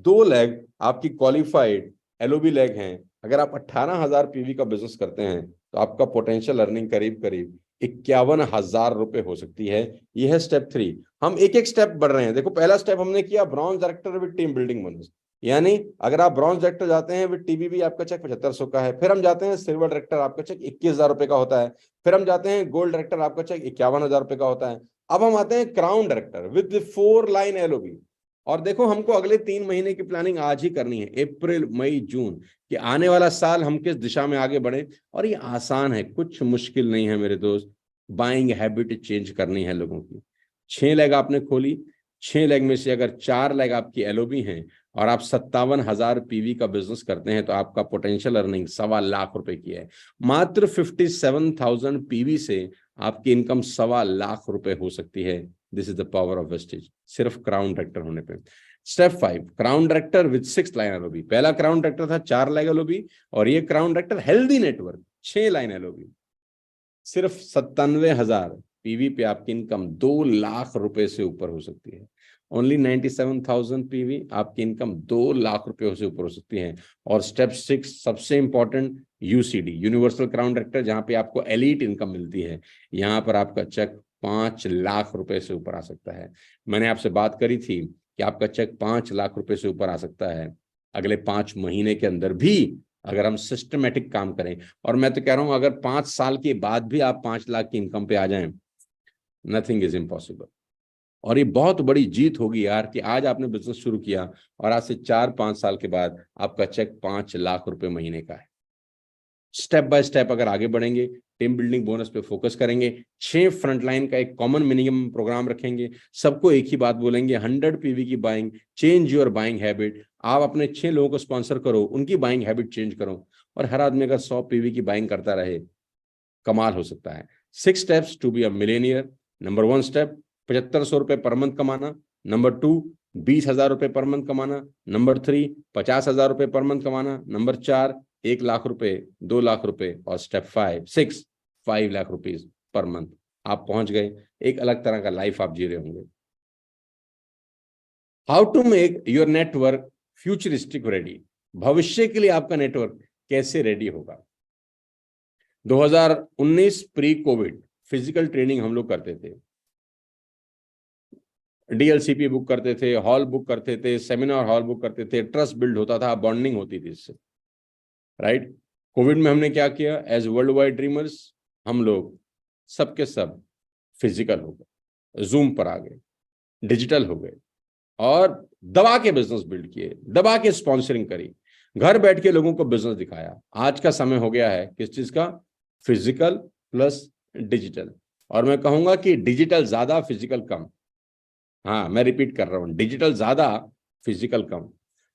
2 लाख आपकी क्वालिफाइड एलओबी लैग हैं। अगर आप 18,000 पीवी का बिजनेस करते हैं तो आपका पोटेंशियल अर्निंग करीब करीब 51,000 रुपए हो सकती है। यह है स्टेप 3। हम एक एक स्टेप बढ़ रहे हैं। देखो, पहला स्टेप हमने किया bronze director with team building bonus, यानी अगर आप ब्रॉन्ज डायरेक्टर जाते हैं विद टीबीबी आपका चेक 7500 का है। फिर हम जाते हैं सिल्वर डायरेक्टर, आपका चेक 21,000 रुपए का होता है। फिर हम जाते हैं गोल्ड डायरेक्टर, आपका चेक 51,000 रुपए का होता है। अब हम आते हैं crown director with 4 line LOB. और देखो, हमको अगले 3 महीने की प्लानिंग आज ही करनी है, अप्रैल मई जून, कि आने वाला साल हम किस दिशा में आगे बढ़े। और ये आसान है, कुछ मुश्किल नहीं है मेरे दोस्त। बाइंग हैबिट चेंज करनी है लोगों की। 6 लेग आपने खोली, 6 लेग में से अगर 4 लेग आपकी एलओबी हैं और आप 57,000 पीवी का बिजनेस करते हैं तो आपका पोटेंशियल अर्निंग 1.25 लाख रुपए की है। मात्र 57,000 पीवी से आपकी इनकम 1.25 लाख रुपए हो सकती है। This is the power of wastage, सिर्फ क्राउन डायरेक्टर होने पे। Step 5, crown director with 6 line LOB. पहला क्राउन डायरेक्टर था 4 लाइन एलओबी और ये crown director healthy network 6 line LOB. सिर्फ 97,000 पीवी पे आपकी इनकम 2 लाख रुपए से ऊपर हो सकती है। ओनली 97,000 पीवी, आपकी इनकम 2 लाख रुपए से ऊपर हो सकती है। और स्टेप 6 सबसे important, UCD universal crown director, जहां पे आपको एलीट इनकम मिलती है, यहां पर आपका चेक 5 लाख रुपए से ऊपर आ सकता है। मैंने आपसे बात करी थी कि आपका चेक 5 लाख रुपए से ऊपर आ सकता है अगले 5 महीने के अंदर भी, अगर हम सिस्टमेटिक काम करें। और मैं तो कह रहा हूं, अगर 5 साल के बाद भी आप 5 लाख की इनकम पे आ जाएं, नथिंग इज इम्पॉसिबल। और ये बहुत बड़ी जीत होगी यार, कि आज आपने बिजनेस शुरू किया और आज से 4-5 साल के बाद आपका चेक 5 लाख रुपए महीने का है। स्टेप बाय स्टेप अगर आगे बढ़ेंगे, टीम बिल्डिंग बोनस पे फोकस करेंगे, 6 फ्रंटलाइन का एक कॉमन मिनिमम प्रोग्राम रखेंगे, सबको एक ही बात बोलेंगे, 100 पीवी की buying, change your buying habit. आप अपने 6 लोगों को स्पॉन्सर करो, उनकी बाइंग हैबिट चेंज करो, और हर आदमी अगर 100 पीवी की बाइंग करता रहे, कमाल हो सकता है। 6 steps to be a millionaire. Number 1 step 7,500 रुपए पर मंथ कमाना। नंबर 2 20,000 रुपए पर मंथ कमाना। नंबर 3 50,000 रुपए पर मंथ कमाना। नंबर 4 1 लाख रुपए, 2 लाख रुपए। और step 5 lakh rupees per month. आप पहुंच गए, एक अलग तरह का लाइफ आप जी रहे होंगे। How to make your network futuristic ready. भविष्य के लिए आपका नेटवर्क कैसे रेडी होगा। 2019 प्री कोविड फिजिकल ट्रेनिंग हम लोग करते थे, डीएलसीपी बुक करते थे, हॉल बुक करते थे, सेमिनार हॉल बुक करते थे, ट्रस्ट बिल्ड होता था, बॉन्डिंग होती थी इससे, राइट। कोविड में हमने क्या किया, एज वर्ल्ड वाइड ड्रीमर्स हम लोग सबके सब फिजिकल हो गए, जूम पर आ गए, डिजिटल हो गए, और दबा के बिजनेस बिल्ड किए, दबा के स्पॉन्सरिंग करी, घर बैठ के लोगों को बिजनेस दिखाया। आज का समय हो गया है किस चीज का, फिजिकल प्लस डिजिटल। और मैं कहूंगा कि डिजिटल ज्यादा, फिजिकल कम। हाँ, मैं रिपीट कर रहा हूं, डिजिटल ज्यादा, फिजिकल कम।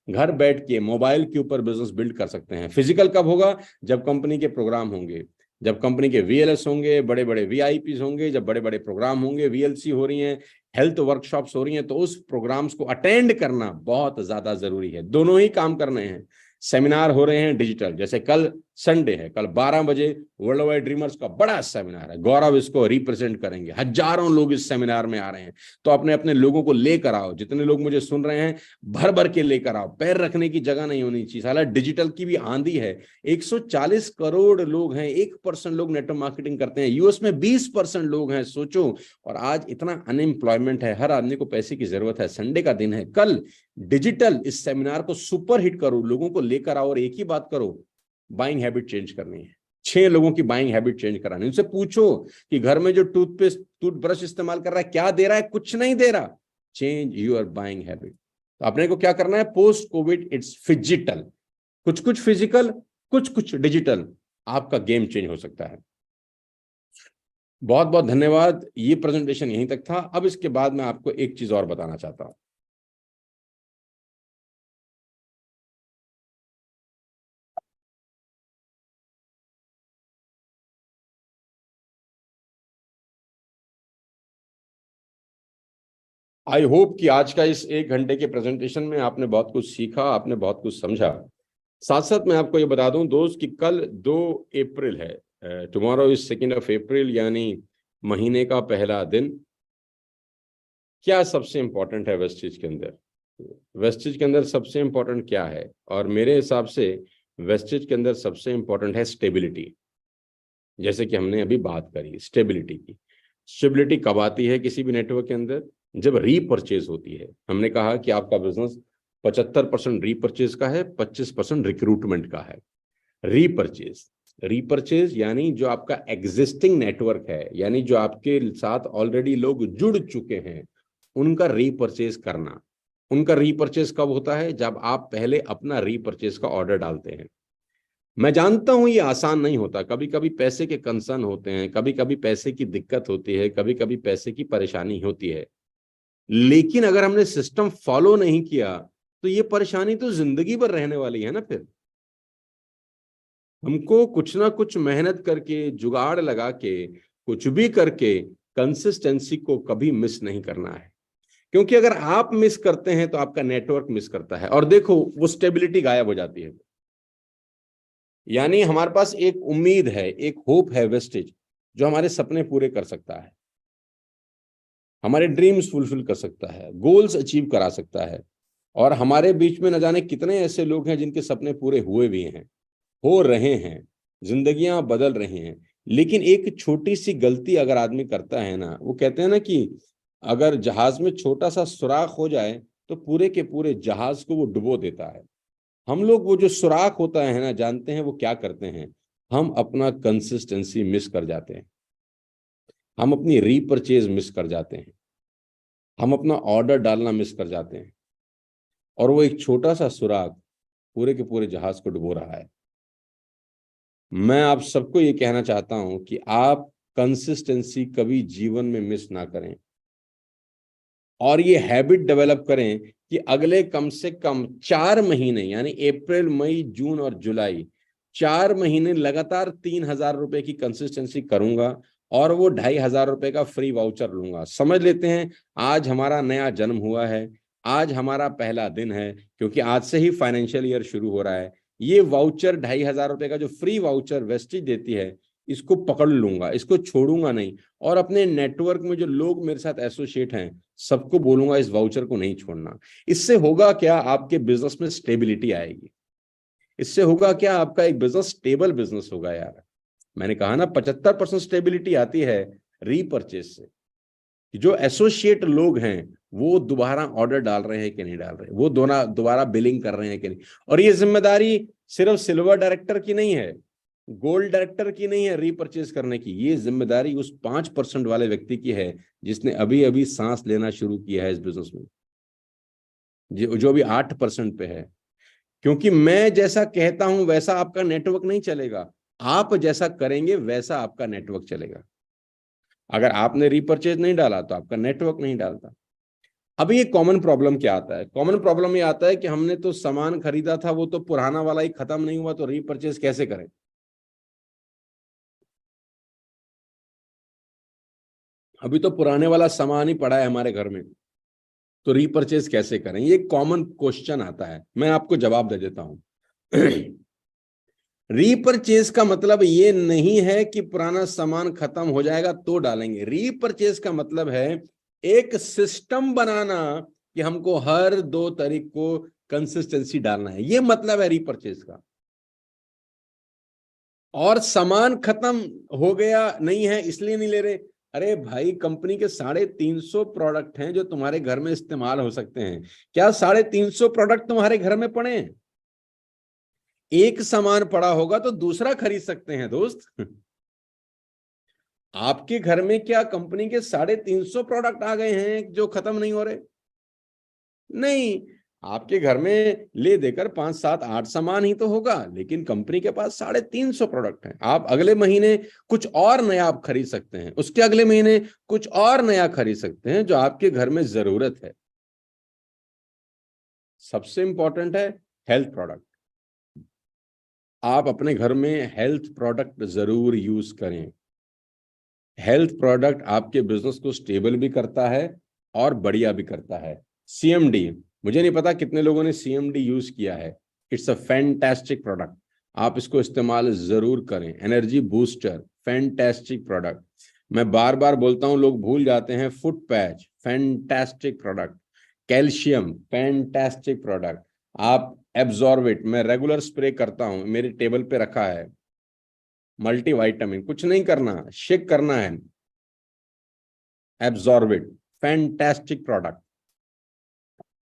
घर बैठ के मोबाइल के ऊपर बिजनेस बिल्ड कर सकते हैं। फिजिकल कब होगा, जब कंपनी के प्रोग्राम होंगे, जब कंपनी के वीएलएस होंगे, बड़े बड़े वीआईपीज होंगे, जब बड़े बड़े प्रोग्राम होंगे, वीएलसी हो रही हैं, हेल्थ वर्कशॉप्स हो रही हैं, तो उस प्रोग्राम्स को अटेंड करना बहुत ज्यादा जरूरी है। दोनों ही काम करने हैं। सेमिनार हो रहे हैं डिजिटल, जैसे कल संडे है, कल 12 बजे वर्ल्ड वाइड ड्रीमर्स का बड़ा सेमिनार है, गौरव इसको रिप्रेजेंट करेंगे, हजारों लोग इस सेमिनार में आ रहे हैं। तो अपने अपने लोगों को लेकर आओ, जितने लोग मुझे सुन रहे हैं भर भर के लेकर आओ, पैर रखने की जगह नहीं होनी चाहिए। साला डिजिटल की भी आंधी है, 140 करोड़ लोग हैं, 1% लोग नेटवर्क मार्केटिंग करते हैं, यूएस में 20% लोग हैं, सोचो। और आज इतना अनएम्प्लॉयमेंट है, हर आदमी को पैसे की जरूरत है, संडे का दिन है, कल डिजिटल इस सेमिनार को सुपर हिट करो, लोगों को लेकर आओ और एक ही बात करो, बाइंग हैबिट चेंज करनी है। 6 लोगों की बाइंग हैबिट चेंज करानी, उनसे पूछो कि घर में जो टूथपेस्ट टूथब्रश इस्तेमाल कर रहा है क्या दे रहा है, कुछ नहीं दे रहा, चेंज यूर बाइंग हैबिट। तो अपने को क्या करना है, पोस्ट कोविड इट्स फिजिटल, कुछ कुछ फिजिकल, कुछ कुछ डिजिटल, आपका गेम चेंज हो सकता है। बहुत बहुत धन्यवाद, ये प्रेजेंटेशन यहीं तक था। अब इसके बाद मैं आपको एक चीज और बताना चाहता हूं। आई होप कि आज का इस 1 घंटे के प्रेजेंटेशन में आपने बहुत कुछ सीखा, आपने बहुत कुछ समझा। साथ साथ मैं आपको ये बता दूं दोस्त कि कल 2 अप्रैल है, टुमारो इज 2 अप्रैल, यानी महीने का पहला दिन। क्या सबसे इंपॉर्टेंट है वेस्टेज के अंदर? वेस्टेज के अंदर सबसे इंपॉर्टेंट क्या है? और मेरे हिसाब से वेस्टेज के अंदर सबसे इंपॉर्टेंट है स्टेबिलिटी। जैसे कि हमने अभी बात करी स्टेबिलिटी की। स्टेबिलिटी कब आती है किसी भी नेटवर्क के अंदर? जब रीपरचेज होती है। हमने कहा कि आपका बिजनेस 75% रीपरचेज का है, 25% रिक्रूटमेंट का है। रीपरचेज, रीपरचेज यानी जो आपका एग्जिस्टिंग नेटवर्क है, यानी जो आपके साथ ऑलरेडी लोग जुड़ चुके हैं, उनका रीपरचेज करना। उनका रीपरचेज कब होता है? जब आप पहले अपना रीपरचेज का ऑर्डर डालते हैं। मैं जानता हूं ये आसान नहीं होता, कभी कभी पैसे के कंसर्न होते हैं, कभी कभी पैसे की दिक्कत होती है, कभी कभी पैसे की परेशानी होती है, लेकिन अगर हमने सिस्टम फॉलो नहीं किया तो ये परेशानी तो जिंदगी भर रहने वाली है ना। फिर हमको कुछ ना कुछ मेहनत करके, जुगाड़ लगा के, कुछ भी करके कंसिस्टेंसी को कभी मिस नहीं करना है। क्योंकि अगर आप मिस करते हैं तो आपका नेटवर्क मिस करता है, और देखो वो स्टेबिलिटी गायब हो जाती है। यानी हमारे पास एक उम्मीद है, एक होप है वेस्टेज, जो हमारे सपने पूरे कर सकता है, हमारे ड्रीम्स फुलफिल कर सकता है, गोल्स अचीव करा सकता है। और हमारे बीच में न जाने कितने ऐसे लोग हैं जिनके सपने पूरे हुए भी हैं, हो रहे हैं, जिंदगियां बदल रही हैं। लेकिन एक छोटी सी गलती अगर आदमी करता है ना, वो कहते हैं ना कि अगर जहाज में छोटा सा सुराख हो जाए तो पूरे के पूरे जहाज को वो डुबो देता है। हम लोग वो जो सुराख होता है ना, जानते हैं वो क्या करते हैं? हम अपना कंसिस्टेंसी मिस कर जाते हैं, हम अपनी रीपरचेज मिस कर जाते हैं, हम अपना ऑर्डर डालना मिस कर जाते हैं, और वो एक छोटा सा सुराग पूरे के पूरे जहाज को डुबो रहा है। मैं आप सबको ये कहना चाहता हूं कि आप कंसिस्टेंसी कभी जीवन में मिस ना करें, और ये हैबिट डेवलप करें कि अगले कम से कम 4 महीने, यानी अप्रैल, मई, जून और जुलाई, 4 महीने लगातार 3,000 रुपए की कंसिस्टेंसी करूंगा, और वो 2,500 रुपए का फ्री वाउचर लूंगा। समझ लेते हैं आज हमारा नया जन्म हुआ है, आज हमारा पहला दिन है, क्योंकि आज से ही फाइनेंशियल ईयर शुरू हो रहा है। ये वाउचर 2,500 रुपए का जो फ्री वाउचर वेस्टेज देती है, इसको पकड़ लूंगा, इसको छोड़ूंगा नहीं। और अपने नेटवर्क में जो लोग मेरे साथ एसोसिएट हैं, सबको बोलूंगा इस वाउचर को नहीं छोड़ना। इससे होगा क्या? आपके बिजनेस में स्टेबिलिटी आएगी। इससे होगा क्या? आपका एक बिजनेस स्टेबल बिजनेस होगा यार। मैंने कहा ना 75% स्टेबिलिटी आती है रीपरचेज से, कि जो एसोसिएट लोग हैं वो दोबारा ऑर्डर डाल रहे हैं कि नहीं डाल रहे, वो दोबारा बिलिंग कर रहे हैं कि नहीं। और ये जिम्मेदारी सिर्फ सिल्वर डायरेक्टर की नहीं है, गोल्ड डायरेक्टर की नहीं है रीपरचेज करने की, ये जिम्मेदारी उस 5% वाले व्यक्ति की है जिसने अभी अभी सांस लेना शुरू किया है इस बिजनेस में, जो अभी 8% पे है। क्योंकि मैं जैसा कहता हूं वैसा आपका नेटवर्क नहीं चलेगा, आप जैसा करेंगे वैसा आपका नेटवर्क चलेगा। अगर आपने रीपरचेज नहीं डाला तो आपका नेटवर्क नहीं डालता। अभी ये कॉमन प्रॉब्लम क्या आता है? कॉमन प्रॉब्लम ये आता है कि हमने तो सामान खरीदा था, वो तो पुराना वाला ही खत्म नहीं हुआ, तो रीपरचेज कैसे करें? अभी तो पुराने वाला सामान ही पड़ा है हमारे घर में, तो रीपरचेज कैसे करें? ये कॉमन क्वेश्चन आता है, मैं आपको जवाब दे देता हूं। रीपरचेज का मतलब ये नहीं है कि पुराना सामान खत्म हो जाएगा तो डालेंगे। रीपरचेज का मतलब है एक सिस्टम बनाना कि हमको हर 2 तारीख को कंसिस्टेंसी डालना है, ये मतलब है रीपरचेज का। और सामान खत्म हो गया नहीं है इसलिए नहीं ले रहे। अरे भाई, कंपनी के 350 प्रोडक्ट हैं जो तुम्हारे घर में इस्तेमाल हो सकते हैं। क्या 350 प्रोडक्ट तुम्हारे घर में पड़े हैं? एक सामान पड़ा होगा तो दूसरा खरीद सकते हैं दोस्त। आपके घर में क्या कंपनी के 350 प्रोडक्ट आ गए हैं जो खत्म नहीं हो रहे? नहीं। आपके घर में ले देकर 5, 7, 8 सामान ही तो होगा, लेकिन कंपनी के पास 350 प्रोडक्ट हैं। आप अगले महीने कुछ और नया आप खरीद सकते हैं, उसके अगले महीने कुछ और नया खरीद सकते हैं जो आपके घर में जरूरत है। सबसे इंपॉर्टेंट है हेल्थ प्रोडक्ट। आप अपने घर में हेल्थ प्रोडक्ट जरूर यूज करें। हेल्थ प्रोडक्ट आपके बिजनेस को स्टेबल भी करता है और बढ़िया भी करता है। सीएमडी, मुझे नहीं पता कितने लोगों ने सीएमडी यूज किया है। इट्स अ फैंटास्टिक प्रोडक्ट, आप इसको इस्तेमाल जरूर करें। Energy booster, fantastic product. मैं बार बार बोलता हूं, लोग भूल जाते हैं। Foot patch, fantastic product. Calcium, fantastic product. आप एब्जॉर्बिट, मैं रेगुलर स्प्रे करता हूं, मेरे टेबल पे रखा है। मल्टीविटामिन, कुछ नहीं करना, शेक करना है। एब्जॉर्बिट, फैंटास्टिक प्रोडक्ट।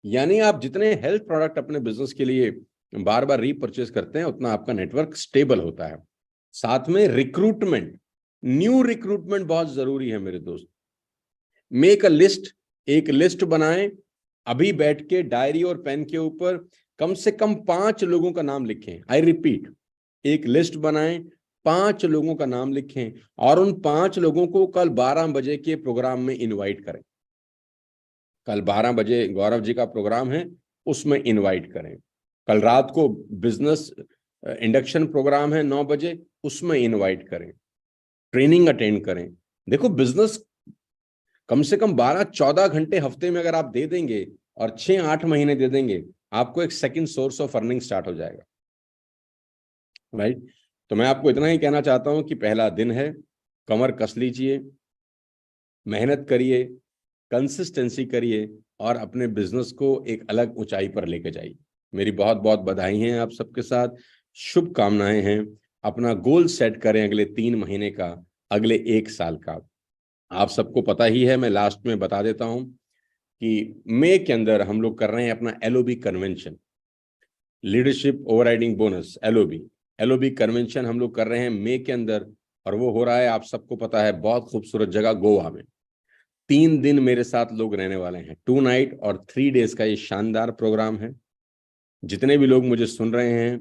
यानी आप जितने हेल्थ प्रोडक्ट अपने बिजनेस के लिए बार बार रीपरचेज करते हैं, उतना आपका नेटवर्क स्टेबल होता है। साथ में रिक्रूटमेंट, न्यू रिक्रूटमेंट बहुत जरूरी है मेरे दोस्त। मेक अ लिस्ट, एक लिस्ट बनाएं। अभी बैठ के डायरी और पेन के ऊपर कम से कम 5 लोगों का नाम लिखें। आई रिपीट, एक लिस्ट बनाएं, 5 लोगों का नाम लिखें और उन 5 लोगों को कल 12 बजे के प्रोग्राम में इनवाइट करें। कल 12 बजे गौरव जी का प्रोग्राम है, उसमें इनवाइट करें। कल रात को बिजनेस इंडक्शन प्रोग्राम है 9 बजे, उसमें इनवाइट करें। ट्रेनिंग अटेंड करें। देखो, बिजनेस कम से कम 12-14 घंटे हफ्ते में अगर आप दे देंगे और 6-8 महीने दे देंगे, आपको एक second source of earning start हो जाएगा। राइट। तो मैं आपको इतना ही कहना चाहता हूं कि पहला दिन है, कमर कस लीजिए, मेहनत करिए, कंसिस्टेंसी करिए और अपने बिजनेस को एक अलग ऊंचाई पर लेके जाइए। मेरी बहुत बहुत बधाई हैं आप सबके साथ, शुभकामनाएं हैं। अपना गोल सेट करें अगले 3 महीने का, अगले 1 साल का। आप सबको पता ही है, मैं लास्ट में बता देता हूं कि मई के अंदर हम लोग कर रहे हैं अपना LOB convention, leadership overriding bonus, LOB. LOB convention हम लोग कर रहे हैं मई के अंदर, और वो हो रहा है, आप सबको पता है, बहुत खूबसूरत जगह गोवा में। 3 दिन मेरे साथ लोग रहने वाले हैं। 2 नाइट और 3 डेज का ये शानदार प्रोग्राम है। जितने भी लोग मुझे सुन रहे हैं,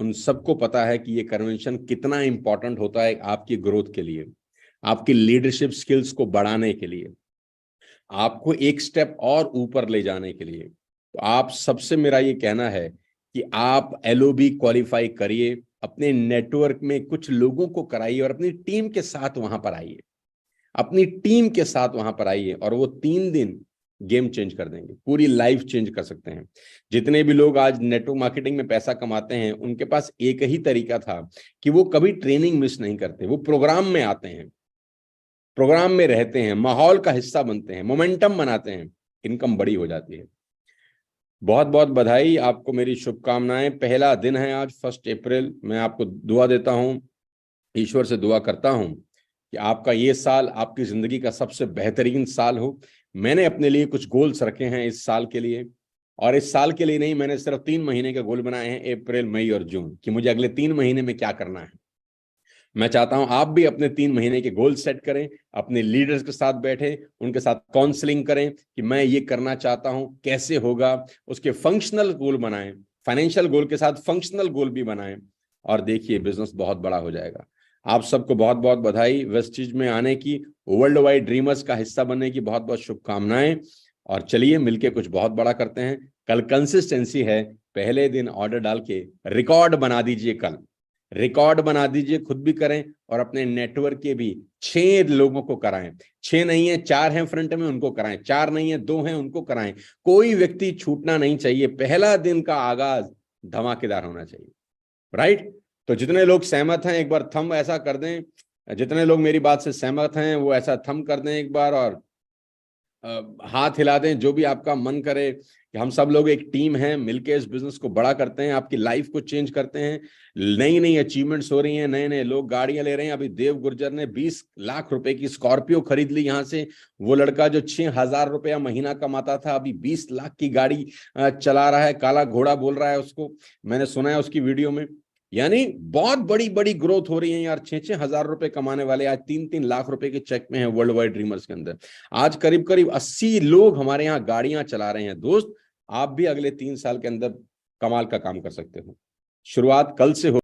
उन सबको पता है कि ये कन्वेंशन कितना इंपॉर्टेंट होता है आपकी ग्रोथ के लिए, आपकी लीडरशिप स्किल्स को बढ़ाने के लिए, आपको एक स्टेप और ऊपर ले जाने के लिए। तो आप सबसे मेरा ये कहना है कि आप एलओबी क्वालिफाई करिए, अपने नेटवर्क में कुछ लोगों को कराइए और अपनी टीम के साथ वहां पर आइए। अपनी टीम के साथ वहां पर आइए और वो 3 दिन गेम चेंज कर देंगे, पूरी लाइफ चेंज कर सकते हैं। जितने भी लोग आज नेटवर्क मार्केटिंग में पैसा कमाते हैं, उनके पास एक ही तरीका था कि वो कभी ट्रेनिंग मिस नहीं करते, वो प्रोग्राम में आते हैं, प्रोग्राम में रहते हैं, माहौल का हिस्सा बनते हैं, मोमेंटम बनाते हैं, इनकम बड़ी हो जाती है। बहुत बहुत बधाई आपको, मेरी शुभकामनाएं। पहला दिन है आज, 1 अप्रैल। मैं आपको दुआ देता हूं, ईश्वर से दुआ करता हूं कि आपका ये साल आपकी जिंदगी का सबसे बेहतरीन साल हो। मैंने अपने लिए कुछ गोल्स रखे हैं इस साल के लिए, और इस साल के लिए नहीं, मैंने सिर्फ 3 महीने के गोल बनाए हैं, अप्रैल, मई और जून, कि मुझे अगले 3 महीने में क्या करना है। मैं चाहता हूं आप भी अपने 3 महीने के गोल सेट करें, अपने लीडर्स के साथ बैठे, उनके साथ काउंसलिंग करें कि मैं ये करना चाहता हूं, कैसे होगा, उसके फंक्शनल गोल बनाएं, फाइनेंशियल गोल के साथ फंक्शनल गोल भी बनाएं, और देखिए बिजनेस बहुत बड़ा हो जाएगा। आप सबको बहुत बहुत बधाई, वेस्टीज में आने की, वर्ल्ड वाइड ड्रीमर्स का हिस्सा बनने की बहुत बहुत शुभकामनाएं। और चलिए मिलके कुछ बहुत बड़ा करते हैं। कल कंसिस्टेंसी है, पहले दिन ऑर्डर डाल के रिकॉर्ड बना दीजिए, कल रिकॉर्ड बना दीजिए, खुद भी करें और अपने नेटवर्क के भी 6 लोगों को कराएं। 6 नहीं है, 4 हैं फ्रंट में, उनको कराएं। 4 नहीं है, 2 हैं, उनको कराएं। कोई व्यक्ति छूटना नहीं चाहिए। पहला दिन का आगाज धमाकेदार होना चाहिए। राइट। तो जितने लोग सहमत हैं एक बार थंब ऐसा कर दें, जितने लोग मेरी बात से सहमत हैं वो ऐसा थंब कर दें एक बार, और हाथ हिला दें, जो भी आपका मन करे कि हम सब लोग एक टीम हैं, मिलके इस बिजनेस को बड़ा करते हैं, आपकी लाइफ को चेंज करते हैं। नई नई अचीवमेंट्स हो रही हैं, नए नए लोग गाड़ियां ले रहे हैं। अभी देव गुर्जर ने 20 लाख रुपए की स्कॉर्पियो खरीद ली यहाँ से। वो लड़का जो 6,000 रुपया महीना कमाता था, अभी 20 लाख की गाड़ी चला रहा है, काला घोड़ा बोल रहा है उसको, मैंने सुना है उसकी वीडियो में। यानी बहुत बड़ी बड़ी ग्रोथ हो रही है यार। 6,000 रुपए कमाने वाले आज 3-3 लाख रुपए के चेक में हैं वर्ल्ड वाइड ड्रीमर्स के अंदर। आज करीब करीब 80 लोग हमारे यहाँ गाड़ियां चला रहे हैं। दोस्त, आप भी अगले 3 साल के अंदर कमाल का काम कर सकते हो। शुरुआत कल से हो।